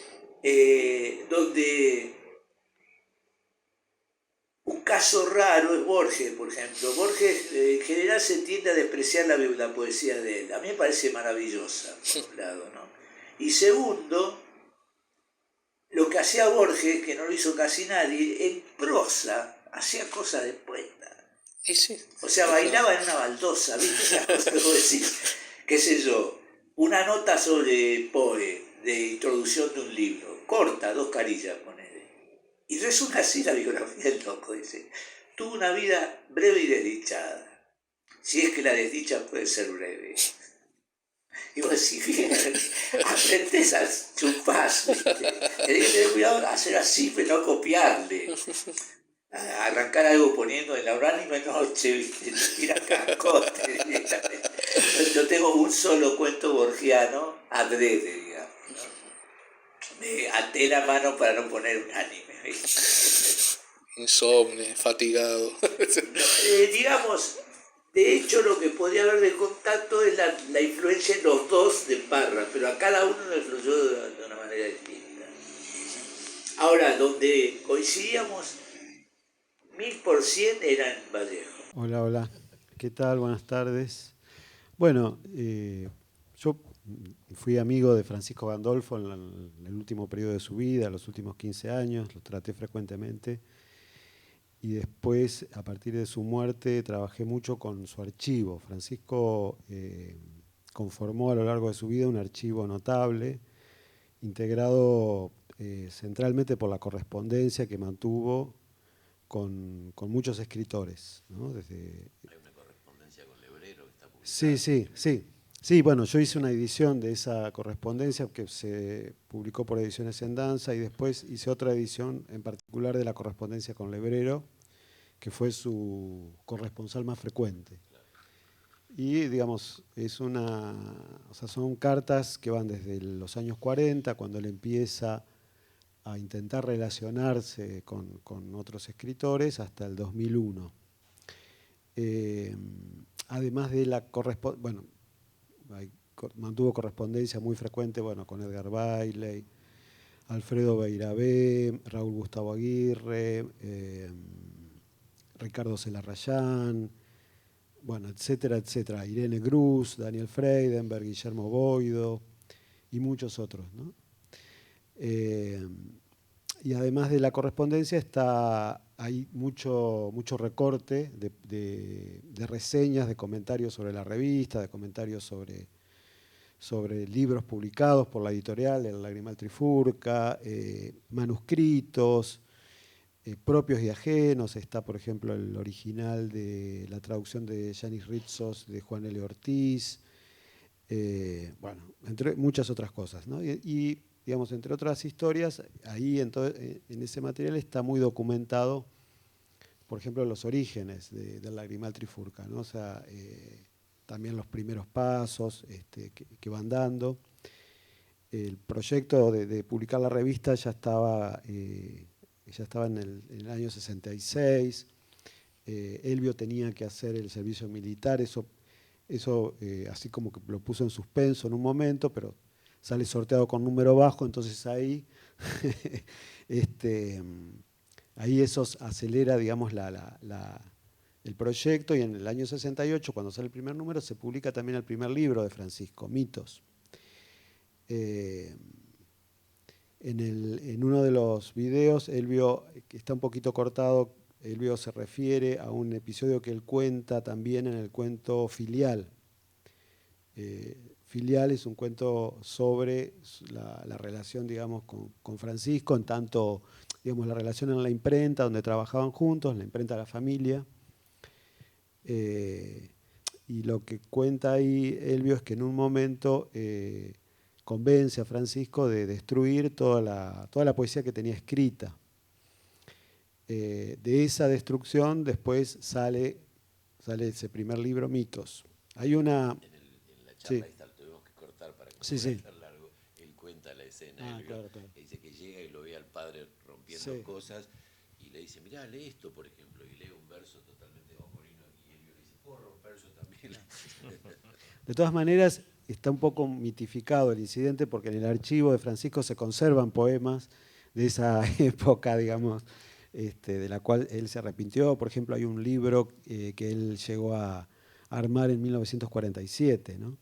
donde un caso raro es Borges, por ejemplo. Borges en general se tiende a despreciar la poesía de él. A mí me parece maravillosa, por un lado, ¿no? Y segundo, lo que hacía Borges, que no lo hizo casi nadie, en prosa hacía cosas de poeta.
Y sí,
O sea, bailaba en una baldosa, ¿viste? Esas cosas que vos decís, qué sé yo, una nota sobre Poe, de introducción de un libro, corta, 2 carillas, ponele. Y resulta así la biografía del loco, dice, tuvo una vida breve y desdichada, si es que la desdicha puede ser breve. Y vos decís, bien, aprendés a chupar, ¿viste? Tenés que tener cuidado de hacer así, pero no copiarle. Arrancar algo poniendo en la unánime noche, ¿viste? Tira cascote directamente. Yo tengo un solo cuento borgiano, adrede, digamos, ¿no? Me até la mano para no poner unánime, ¿viste?
insomne, fatigado.
No, digamos, de hecho lo que podría haber de contacto es la influencia en los dos de Parra, pero a cada uno le fluyó de una manera distinta. Ahora, donde coincidíamos 1000% era en Vallejo.
Hola, hola. ¿Qué tal? Buenas tardes. Bueno, yo fui amigo de Francisco Gandolfo en el último periodo de su vida, los últimos 15 años, lo traté frecuentemente. Y después, a partir de su muerte, trabajé mucho con su archivo. Francisco conformó a lo largo de su vida un archivo notable, integrado centralmente por la correspondencia que mantuvo con muchos escritores, ¿no?
Hay una correspondencia con Lebrero que está publicada.
Sí. Sí, bueno, yo hice una edición de esa correspondencia que se publicó por Ediciones en Danza y después hice otra edición en particular de la correspondencia con Lebrero, que fue su corresponsal más frecuente. Y, digamos, son cartas que van desde los años 40, cuando él empieza a intentar relacionarse con otros escritores, hasta el 2001. Además de la correspondencia, mantuvo correspondencia muy frecuente, con Edgar Bailey, Alfredo Beirabé, Raúl Gustavo Aguirre, Ricardo Celarrayán, etcétera, etcétera. Irene Grus, Daniel Freidenberg, Guillermo Boido y muchos otros, ¿no? Y además de la correspondencia hay mucho recorte de reseñas, de comentarios sobre la revista, de comentarios sobre libros publicados por la editorial, El Lagrimal Trifurca, manuscritos propios y ajenos. Está, por ejemplo, el original de la traducción de Yanis Ritsos de Juan L. Ortiz, entre muchas otras cosas, ¿no? Y digamos, entre otras historias, ahí en ese material está muy documentado, por ejemplo, los orígenes del Lagrimal Trifurca, ¿no? O sea, también los primeros pasos que van dando. El proyecto de publicar la revista ya estaba en el año 66. Elvio tenía que hacer el servicio militar, eso así como que lo puso en suspenso en un momento, pero sale sorteado con número bajo, entonces ahí ahí eso acelera, digamos, el proyecto, y en el año 68, cuando sale el primer número, se publica también el primer libro de Francisco, Mitos. En uno de los videos, Elvio, que está un poquito cortado, Elvio se refiere a un episodio que él cuenta también en el cuento Filial. Filial es un cuento sobre la relación, digamos, con Francisco, en tanto, digamos, la relación en la imprenta, donde trabajaban juntos, la imprenta de la familia. Y lo que cuenta ahí Elvio es que en un momento convence a Francisco de destruir toda la poesía que tenía escrita. De esa destrucción después sale ese primer libro, Mitos. Hay una...
En la charla
sí.
tuvimos que cortar
Sí,
puede
sí.
ser largo. Él cuenta la escena,
Ah,
Elvio,
claro, claro.
que dice que llega y lo ve al padre rompiendo
Sí.
cosas y le dice, mirá, lee esto, por ejemplo, y lee un verso totalmente vaporino y Elvio le dice, ¿puedo romper yo también?
De todas maneras, está un poco mitificado el incidente porque en el archivo de Francisco se conservan poemas de esa época, digamos, de la cual él se arrepintió. Por ejemplo, hay un libro que él llegó a armar en 1947, ¿no?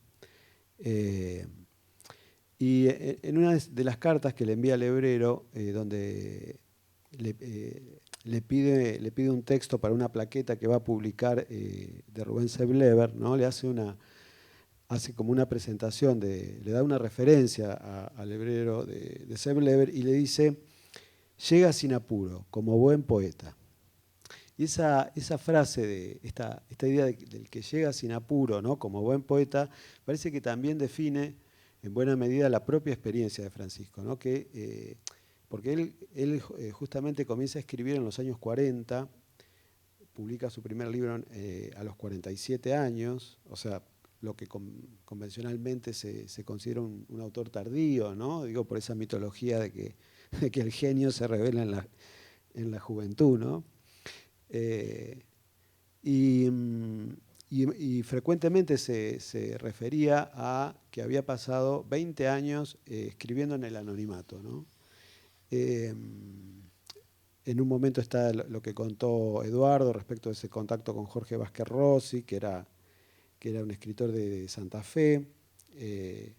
Y en una de las cartas que le envía al Lebrero, donde le pide un texto para una plaqueta que va a publicar de Rubén Seblever, ¿no? Hace como una presentación, le da una referencia al Lebrero de Seblever y le dice, llega sin apuro, como buen poeta. Y esa frase, esta idea del que llega sin apuro, ¿no? Como buen poeta, parece que también define en buena medida la propia experiencia de Francisco, ¿no? Porque él justamente comienza a escribir en los años 40, publica su primer libro a los 47 años, o sea, lo que convencionalmente se considera un autor tardío, ¿no? Digo, por esa mitología de que el genio se revela en la juventud, ¿no? Y frecuentemente se refería a que había pasado 20 años escribiendo en el anonimato, ¿no? En un momento está lo que contó Eduardo respecto de ese contacto con Jorge Vázquez Rossi, que era un escritor de Santa Fe. En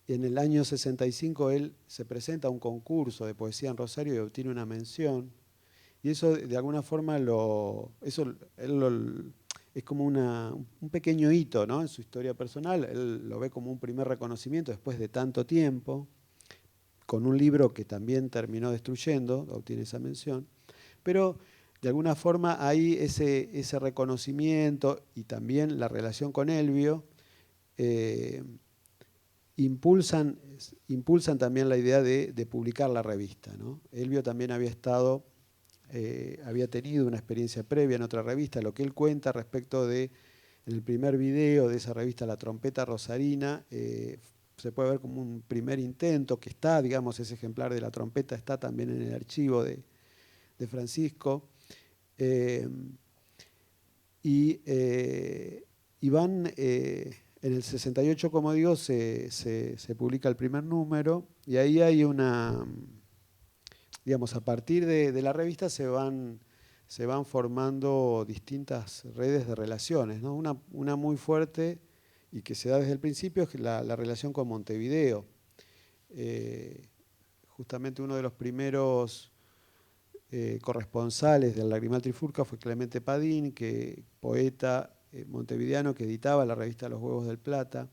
el año 65 él se presenta a un concurso de poesía en Rosario y obtiene una mención. Y eso de alguna forma es como un pequeño hito, ¿no? En su historia personal. Él lo ve como un primer reconocimiento después de tanto tiempo, con un libro que también terminó destruyendo, obtiene esa mención. Pero de alguna forma ahí ese reconocimiento y también la relación con Elvio impulsan también la idea de publicar la revista, ¿no? Elvio también había tenido una experiencia previa en otra revista, lo que él cuenta respecto de en el primer video de esa revista La Trompeta Rosarina, se puede ver como un primer intento que está, digamos, ese ejemplar de La Trompeta está también en el archivo de Francisco. Y van, en el 68, como digo, se publica el primer número y ahí hay digamos, a partir de la revista se van formando distintas redes de relaciones, ¿no? Una muy fuerte y que se da desde el principio es la relación con Montevideo. Justamente uno de los primeros corresponsales del Lagrimal Trifurca fue Clemente Padín, poeta montevideano que editaba la revista Los Huevos del Plata.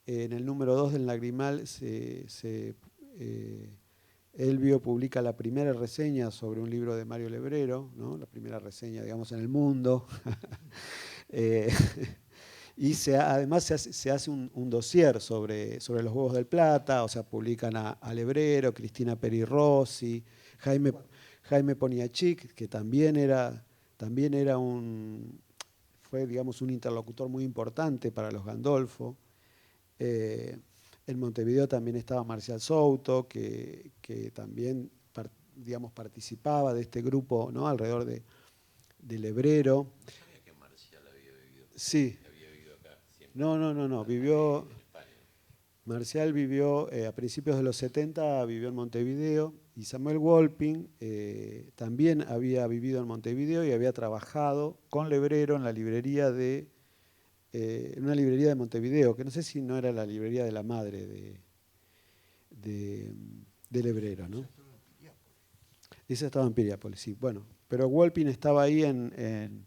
En el número 2 del Lagrimal Elvio publica la primera reseña sobre un libro de Mario Lebrero, ¿no? La primera reseña, digamos, en el mundo. Y además se hace un dossier sobre los Huevos del Plata, o sea, publican a Lebrero, Cristina Peri Rossi, Jaime Poniatchik, que también fue, digamos, un interlocutor muy importante para los Gandolfo. En Montevideo también estaba Marcial Souto, que también, digamos, participaba de este grupo, ¿no? Alrededor de Lebrero.
No sabía que Marcial había vivido.
Sí.
Había vivido acá siempre.
No. Vivió.
En España.
Marcial vivió a principios de los 70, vivió en Montevideo, y Samuel Wolping también había vivido en Montevideo y había trabajado con Lebrero en la librería en una librería de Montevideo, que no sé si no era la librería de la madre de Lebrero, ¿no? Esa estaba en Piriápolis, sí. Bueno, pero Wolping estaba ahí en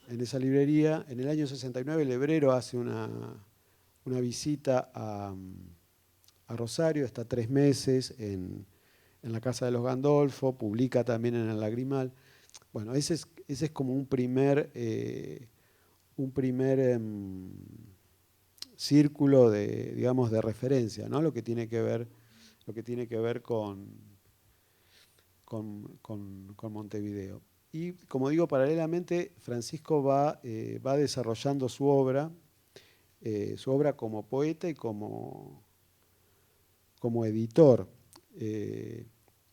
esa librería. En el año 69 Lebrero hace una visita a Rosario, está 3 meses en la casa de los Gandolfo, publica también en el Lagrimal. Bueno, ese es como un primer círculo digamos, de referencia, ¿no? Lo que tiene que ver con Montevideo. Y como digo, paralelamente Francisco va desarrollando su obra su obra como poeta y como editor,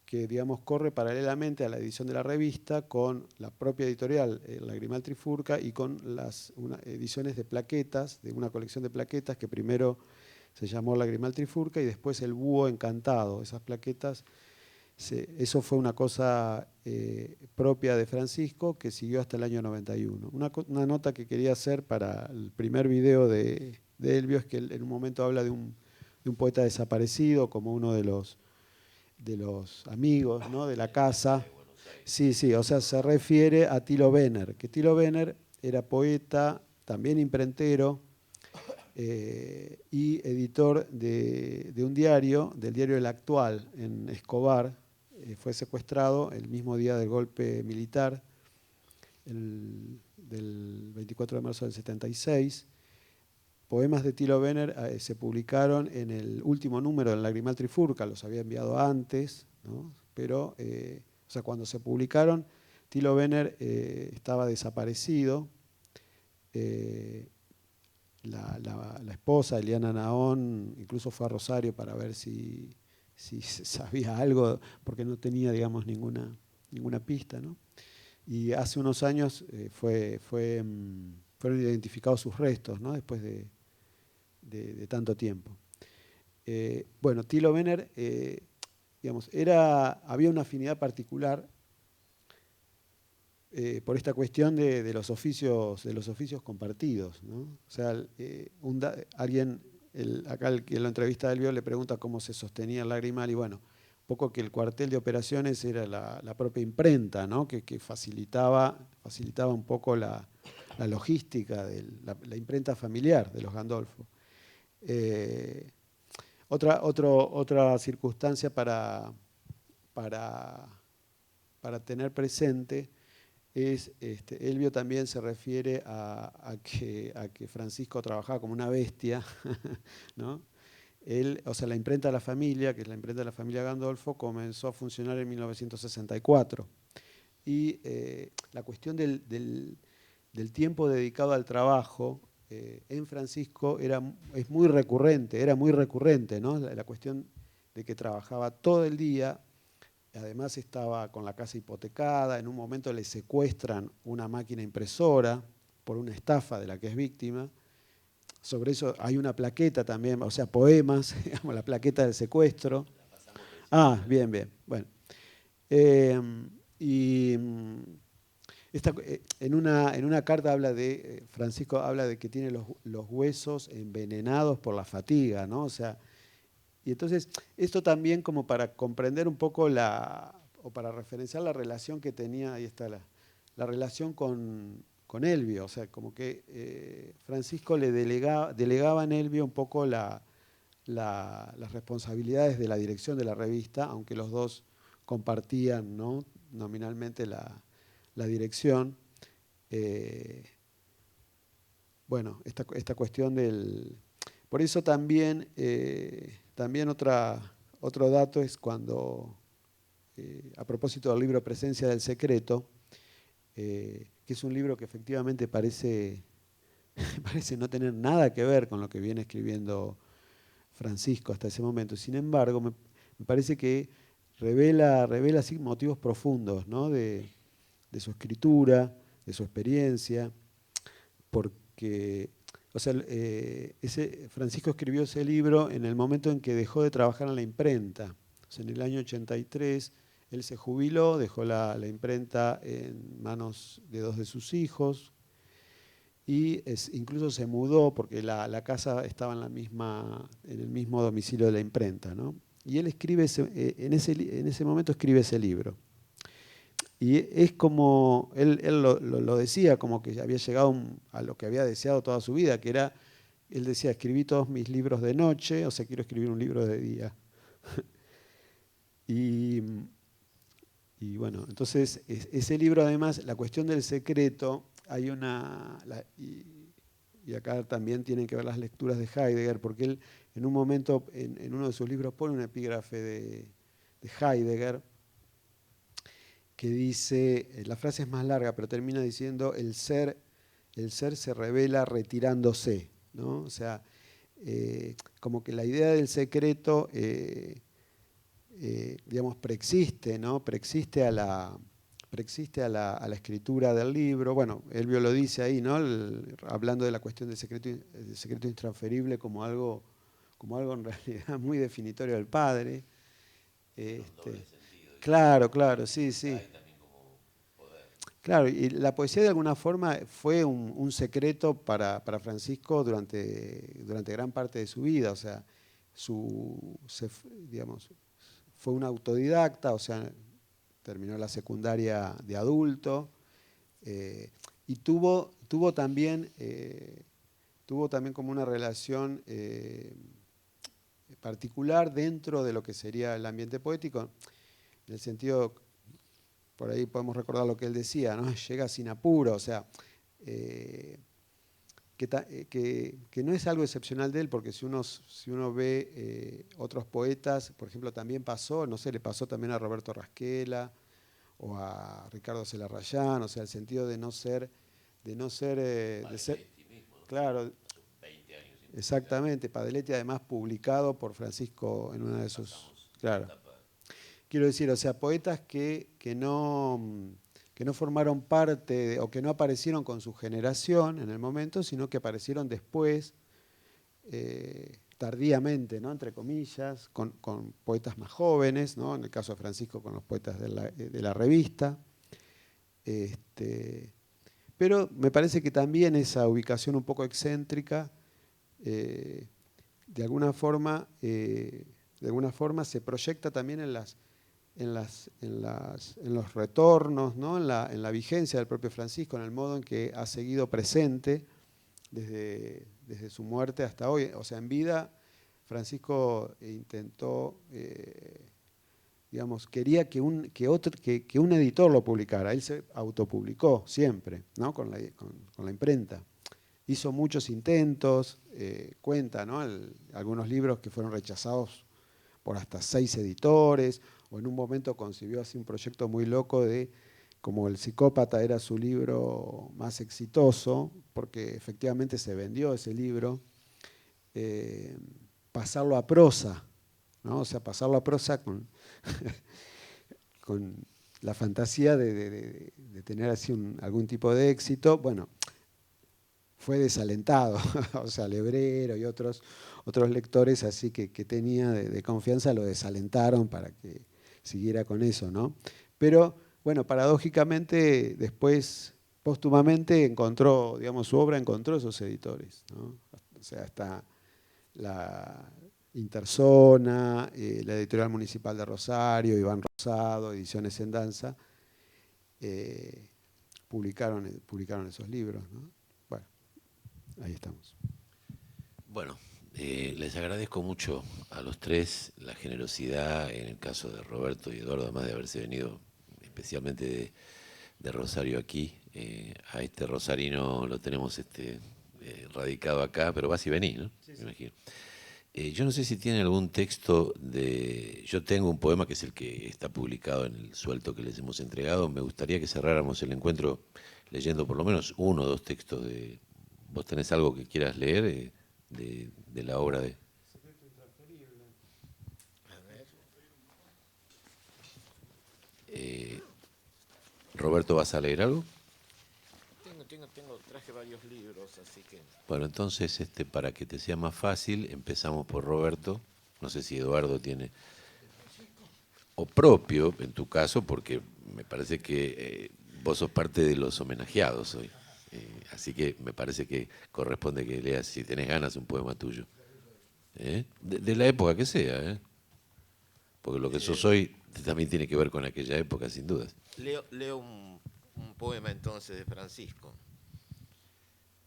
que digamos corre paralelamente a la edición de la revista con la propia editorial Lagrimal Trifurca y con las ediciones de plaquetas, de una colección de plaquetas que primero se llamó Lagrimal Trifurca y después El Búho Encantado. Esas plaquetas, eso fue una cosa propia de Francisco que siguió hasta el año 91. Una nota que quería hacer para el primer video de Elvio es que él en un momento habla de un poeta desaparecido como uno de los amigos, ¿no?, de la casa. Sí, sí, o sea, se refiere a Thilo Benner, que Thilo Benner era poeta, también imprentero y editor de un diario, del diario El Actual, en Escobar. Fue secuestrado el mismo día del golpe militar, del 24 de marzo del 76. Poemas de Thilo Benner se publicaron en el último número del Lagrimal Trifurca, los había enviado antes, ¿no? Pero o sea, cuando se publicaron, Thilo Benner estaba desaparecido. La esposa, Eliana Naón, incluso fue a Rosario para ver si sabía algo, porque no tenía, digamos, ninguna pista, ¿no? Y hace unos años fueron identificados sus restos, ¿no?, después de tanto tiempo. Bueno, Thilo Benner, digamos, había una afinidad particular por esta cuestión de los oficios compartidos, ¿no? O sea, acá el que lo entrevista a Elvio le pregunta cómo se sostenía el Lagrimal y bueno, un poco que el cuartel de operaciones era la propia imprenta, ¿no?, que facilitaba un poco la logística de la imprenta familiar de los Gandolfo. Otra circunstancia para tener presente es, Elvio también se refiere a que Francisco trabajaba como una bestia, ¿no? O sea, la imprenta de la familia, que es la imprenta de la familia Gandolfo, comenzó a funcionar en 1964. Y la cuestión del tiempo dedicado al trabajo en Francisco era muy recurrente, ¿no? La cuestión de que trabajaba todo el día, además estaba con la casa hipotecada, en un momento le secuestran una máquina impresora por una estafa de la que es víctima. Sobre eso hay una plaqueta también, o sea, poemas, digamos, la plaqueta del secuestro. Ah, bien, bueno. En una carta Francisco habla de que tiene los huesos envenenados por la fatiga, ¿no? O sea, y entonces esto también como para comprender un poco o para referenciar la relación que tenía, ahí está la relación con Elvio, o sea, como que Francisco le delegaba a Elvio un poco las responsabilidades de la dirección de la revista, aunque los dos compartían, ¿no?, nominalmente la dirección. Bueno, esta cuestión del... Por eso también otro dato es cuando, a propósito del libro Presencia del Secreto, que es un libro que efectivamente parece no tener nada que ver con lo que viene escribiendo Francisco hasta ese momento. Sin embargo, me parece que revela así motivos profundos, ¿no?, de su escritura, de su experiencia, porque, o sea, Francisco escribió ese libro en el momento en que dejó de trabajar en la imprenta. O sea, en el año 83 él se jubiló, dejó la imprenta en manos de dos de sus hijos y incluso se mudó porque la casa estaba en el mismo domicilio de la imprenta, ¿no? Y él escribe en ese momento escribe ese libro. Y es como, él lo decía, como que había llegado a lo que había deseado toda su vida, que era, él decía, escribí todos mis libros de noche, o sea, quiero escribir un libro de día. Y bueno, entonces, ese libro además, la cuestión del secreto, hay y acá también tienen que ver las lecturas de Heidegger, porque él en un momento, en uno de sus libros, pone un epígrafe de Heidegger, que dice, la frase es más larga, pero termina diciendo, el ser se revela retirándose. ¿no? O sea, como que la idea del secreto, digamos, preexiste, ¿no? Preexiste a la escritura del libro. Bueno, Elvio lo dice ahí, ¿no? Hablando de la cuestión del secreto intransferible como algo en realidad muy definitorio del padre. Claro, claro, sí, sí. Claro, y la poesía de alguna forma fue un secreto para Francisco durante gran parte de su vida. O sea, digamos, fue un autodidacta, o sea, terminó la secundaria de adulto, y tuvo también como una relación particular dentro de lo que sería el ambiente poético, en el sentido, por ahí podemos recordar lo que él decía, ¿no? Llega sin apuro, o sea, que no es algo excepcional de él, porque si uno ve otros poetas, por ejemplo, también pasó, no sé, le pasó también a Roberto Rasquela o a Ricardo Celarrayán, o sea, el sentido de no ser, claro, exactamente, Padeletti además publicado por Francisco en una de sus, claro. Quiero decir, o sea, poetas que no formaron parte o que no aparecieron con su generación en el momento, sino que aparecieron después, tardíamente, ¿no? Entre comillas, con poetas más jóvenes, ¿no? En el caso de Francisco con los poetas de la revista. Pero me parece que también esa ubicación un poco excéntrica, de alguna forma se proyecta también en los retornos, ¿no? en la vigencia del propio Francisco, en el modo en que ha seguido presente desde su muerte hasta hoy. O sea, en vida, Francisco intentó, digamos, quería que un editor lo publicara. Él se autopublicó siempre, ¿no? con la imprenta. Hizo muchos intentos, cuenta, ¿no? Algunos libros que fueron rechazados por hasta 6 editores, o en un momento concibió así un proyecto muy loco de, como El psicópata era su libro más exitoso, porque efectivamente se vendió ese libro, pasarlo a prosa, ¿no? O sea, pasarlo a prosa con, con la fantasía de tener así algún tipo de éxito. Bueno, fue desalentado, o sea, Lebrero y otros lectores así que tenía de confianza lo desalentaron para que siguiera con eso, ¿no? Pero, bueno, paradójicamente, después, póstumamente, encontró, digamos, su obra encontró esos editores, ¿no? O sea, hasta la Interzona, la Editorial Municipal de Rosario, Iván Rosado, Ediciones en Danza, publicaron esos libros, ¿no? Bueno, ahí estamos.
Bueno, les agradezco mucho a los tres la generosidad en el caso de Roberto y Eduardo, además de haberse venido especialmente de Rosario aquí. A este rosarino lo tenemos radicado acá, pero vas y venís, ¿no? Sí, sí. Me imagino. Yo no sé si tiene algún texto de... Yo tengo un poema que es el que está publicado en el suelto que les hemos entregado. Me gustaría que cerráramos el encuentro leyendo por lo menos 1 o 2 textos de... ¿Vos tenés algo que quieras leer de la obra de...?
Secreto intransferible. A ver.
Roberto, ¿vas a leer algo?
Traje varios libros, así que...
Bueno, entonces, para que te sea más fácil, empezamos por Roberto. No sé si Eduardo tiene... O propio, en tu caso, porque me parece que vos sos parte de los homenajeados hoy. Así que me parece que corresponde que leas, si tenés ganas, un poema tuyo. De la época que sea, porque lo que sos hoy también tiene que ver con aquella época, sin dudas.
Leo un poema entonces de Francisco.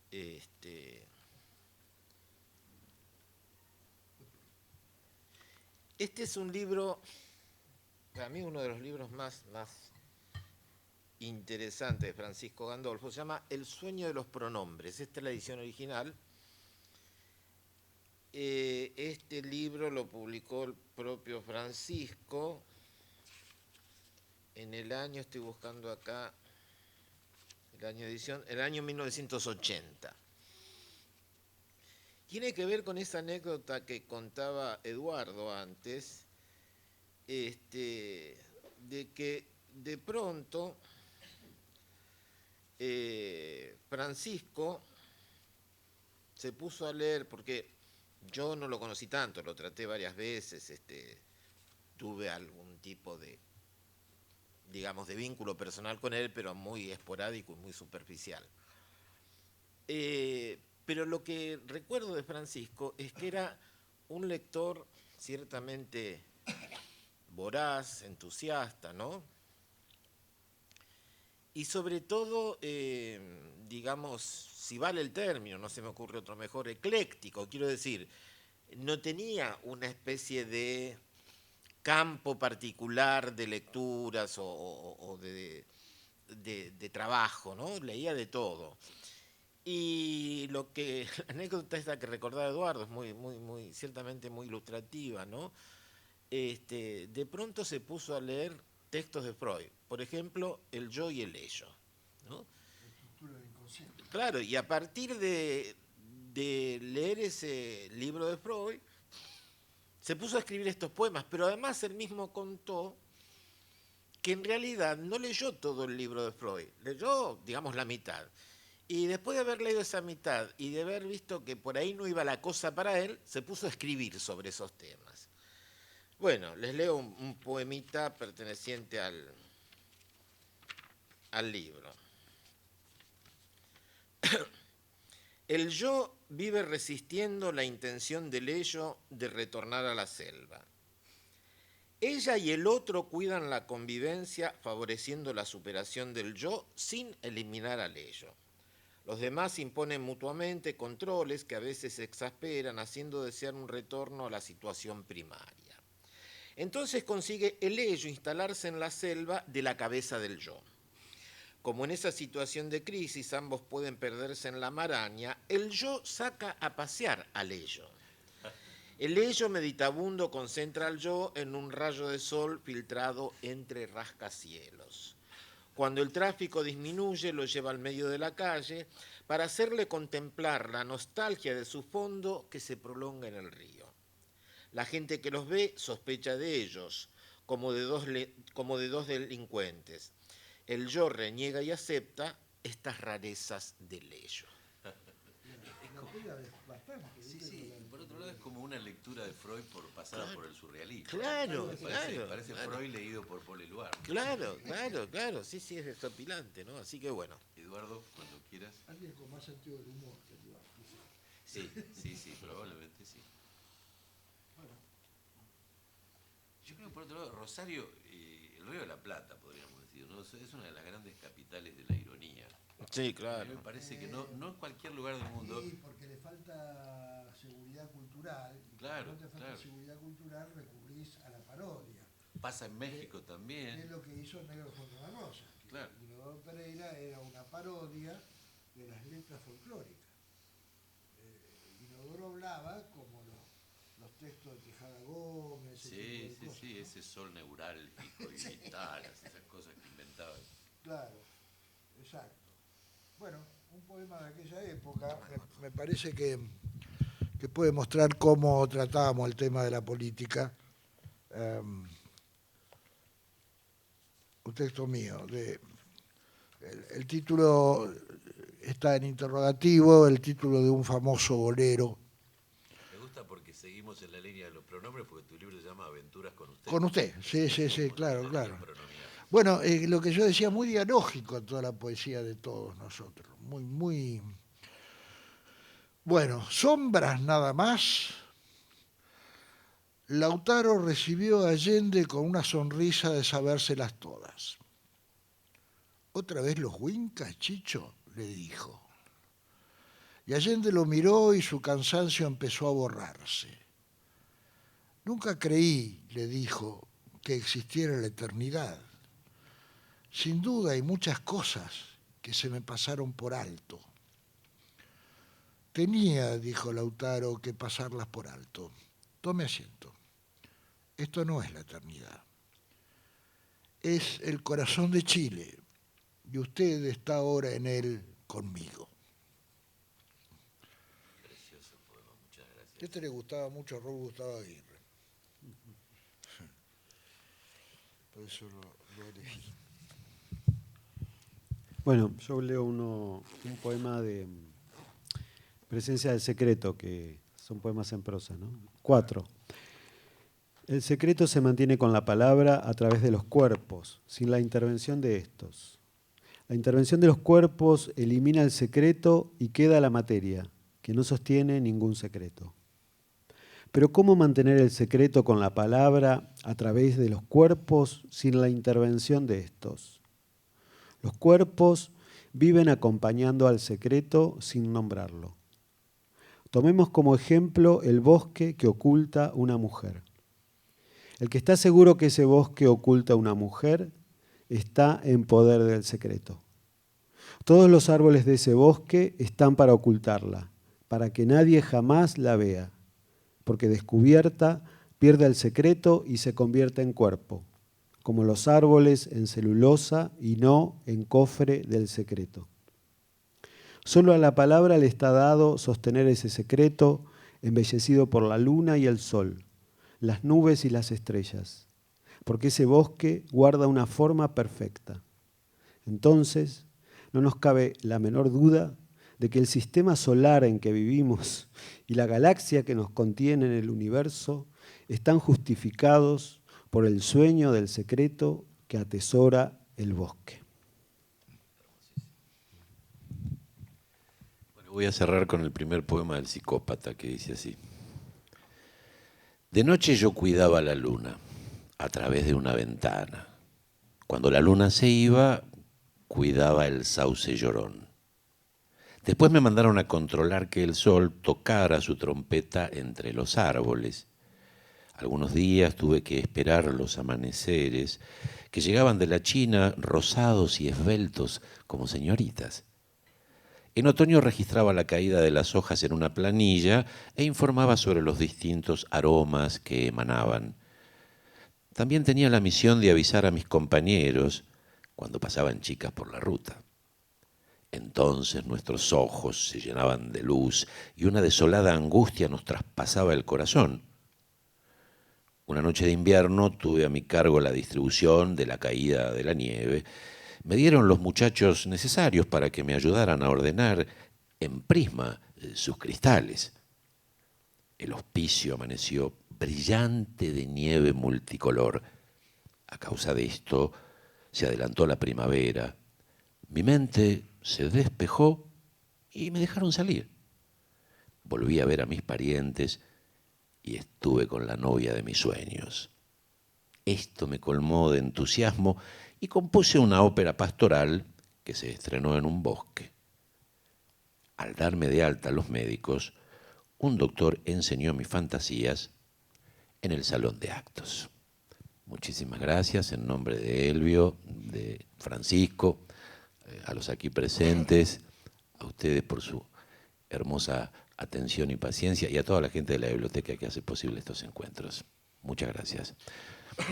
Este es un libro, para mí uno de los libros más interesantes de Francisco Gandolfo. Se llama El sueño de los pronombres. Esta es la edición original. Este libro lo publicó el propio Francisco en el año, estoy buscando acá, el año de edición, el año 1980. tiene que ver con esa anécdota que contaba Eduardo antes, de que de pronto Francisco se puso a leer, porque yo no lo conocí tanto, lo traté varias veces, tuve algún tipo de, digamos, de vínculo personal con él, pero muy esporádico y muy superficial. Pero lo que recuerdo de Francisco es que era un lector ciertamente voraz, entusiasta, ¿no? Y sobre todo, digamos, si vale el término, no se me ocurre otro mejor, ecléctico, quiero decir, no tenía una especie de campo particular de lecturas o de trabajo, ¿no? Leía de todo. Y lo que, la anécdota esta que recordaba Eduardo es muy, ciertamente muy ilustrativa, ¿no? De pronto se puso a leer textos de Freud, por ejemplo, El yo y el ello, ¿no? Claro, y a partir de leer ese libro de Freud, se puso a escribir estos poemas, pero además él mismo contó que en realidad no leyó todo el libro de Freud, leyó, digamos, la mitad. Y después de haber leído esa mitad y de haber visto que por ahí no iba la cosa para él, se puso a escribir sobre esos temas. Bueno, les leo un poemita perteneciente al libro. El yo vive resistiendo la intención del ello de retornar a la selva. Ella y el otro cuidan la convivencia favoreciendo la superación del yo sin eliminar al ello. Los demás imponen mutuamente controles que a veces exasperan, haciendo desear un retorno a la situación primaria. Entonces consigue el ello instalarse en la selva de la cabeza del yo. Como en esa situación de crisis ambos pueden perderse en la maraña, el yo saca a pasear al ello. El ello meditabundo concentra al yo en un rayo de sol filtrado entre rascacielos. Cuando el tráfico disminuye, lo lleva al medio de la calle para hacerle contemplar la nostalgia de su fondo que se prolonga en el río. La gente que los ve sospecha de ellos, como de dos delincuentes. El yo reniega y acepta estas rarezas del ello.
Sí, sí. Por otro lado es como una lectura de Freud pasada por el surrealismo.
Claro,
Parece Freud leído por Paul Eluard.
Claro. Sí, es desopilante, ¿no? Así que bueno.
Eduardo, cuando quieras.
Alguien con más sentido del humor que yo.
Sí, probablemente sí.
Bueno.
Yo creo que por otro lado, Rosario, el Río de la Plata, podríamos decir, ¿no? Es una de las grandes capitales de la ironía.
Sí,
A
claro.
mí me parece que no en cualquier lugar del mundo.
Sí, porque le falta seguridad cultural. Y
Claro,
cuando no te falta seguridad cultural, recurrís a la parodia.
Pasa en México también.
Es lo que hizo Negro contra la Rosa.
Claro.
Inodoro Pereira era una parodia de las letras folclóricas. Inodoro hablaba como los textos de Tejada Gómez.
Sí, ese sol neurálgico y guitarras, esas cosas que inventaban.
Claro, exacto. Bueno, un poema de aquella época me parece que puede mostrar cómo tratábamos el tema de la política. Un texto mío. El título está en interrogativo, el título de un famoso bolero.
Me gusta porque seguimos en la línea de los pronombres, porque tu libro se llama Aventuras con usted.
Con usted, sí, claro. Bueno, lo que yo decía, muy dialógico toda la poesía de todos nosotros. Muy. Bueno, sombras nada más. Lautaro recibió a Allende con una sonrisa de sabérselas todas. ¿Otra vez los Huincas, Chicho?, le dijo. Y Allende lo miró y su cansancio empezó a borrarse. Nunca creí, le dijo, que existiera la eternidad. Sin duda hay muchas cosas que se me pasaron por alto. Tenía, dijo Lautaro, que pasarlas por alto. Tome asiento. Esto no es la eternidad. Es el corazón de Chile y usted está ahora en él conmigo.
Precioso poema,
Este le gustaba mucho a Raúl Gustavo Aguirre. Por eso lo elegí.
Bueno, yo leo un poema de Presencia del Secreto, que son poemas en prosa, ¿no? 4. El secreto se mantiene con la palabra a través de los cuerpos, sin la intervención de estos. La intervención de los cuerpos elimina el secreto y queda la materia, que no sostiene ningún secreto. Pero ¿cómo mantener el secreto con la palabra a través de los cuerpos sin la intervención de estos? Los cuerpos viven acompañando al secreto sin nombrarlo. Tomemos como ejemplo el bosque que oculta una mujer. El que está seguro que ese bosque oculta una mujer está en poder del secreto. Todos los árboles de ese bosque están para ocultarla, para que nadie jamás la vea, porque descubierta pierde el secreto y se convierte en cuerpo, como los árboles en celulosa y no en cofre del secreto. Solo a la palabra le está dado sostener ese secreto embellecido por la luna y el sol, las nubes y las estrellas, porque ese bosque guarda una forma perfecta. Entonces, no nos cabe la menor duda de que el sistema solar en que vivimos y la galaxia que nos contiene en el universo están justificados por el sueño del secreto que atesora el bosque.
Bueno, voy a cerrar con el primer poema del psicópata, que dice así. De noche yo cuidaba la luna a través de una ventana. Cuando la luna se iba, cuidaba el sauce llorón. Después me mandaron a controlar que el sol tocara su trompeta entre los árboles. Algunos días tuve que esperar los amaneceres que llegaban de la China rosados y esbeltos como señoritas. En otoño registraba la caída de las hojas en una planilla e informaba sobre los distintos aromas que emanaban. También tenía la misión de avisar a mis compañeros cuando pasaban chicas por la ruta. Entonces nuestros ojos se llenaban de luz y una desolada angustia nos traspasaba el corazón. Una noche de invierno tuve a mi cargo la distribución de la caída de la nieve. Me dieron los muchachos necesarios para que me ayudaran a ordenar en prisma sus cristales. El hospicio amaneció brillante de nieve multicolor. A causa de esto se adelantó la primavera. Mi mente se despejó y me dejaron salir. Volví a ver a mis parientes y estuve con la novia de mis sueños. Esto me colmó de entusiasmo y compuse una ópera pastoral que se estrenó en un bosque. Al darme de alta a los médicos, un doctor enseñó mis fantasías en el salón de actos. Muchísimas gracias en nombre de Elvio, de Francisco, a los aquí presentes, a ustedes por su hermosa atención y paciencia y a toda la gente de la biblioteca que hace posible estos encuentros. Muchas gracias.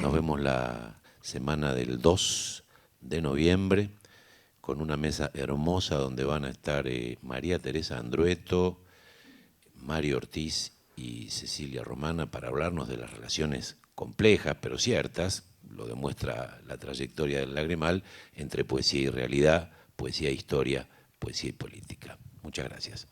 Nos vemos la semana del 2 de noviembre con una mesa hermosa donde van a estar María Teresa Andrueto, Mario Ortiz y Cecilia Romana para hablarnos de las relaciones complejas pero ciertas, lo demuestra la trayectoria del Lagrimal, entre poesía y realidad, poesía e historia, poesía y política. Muchas gracias.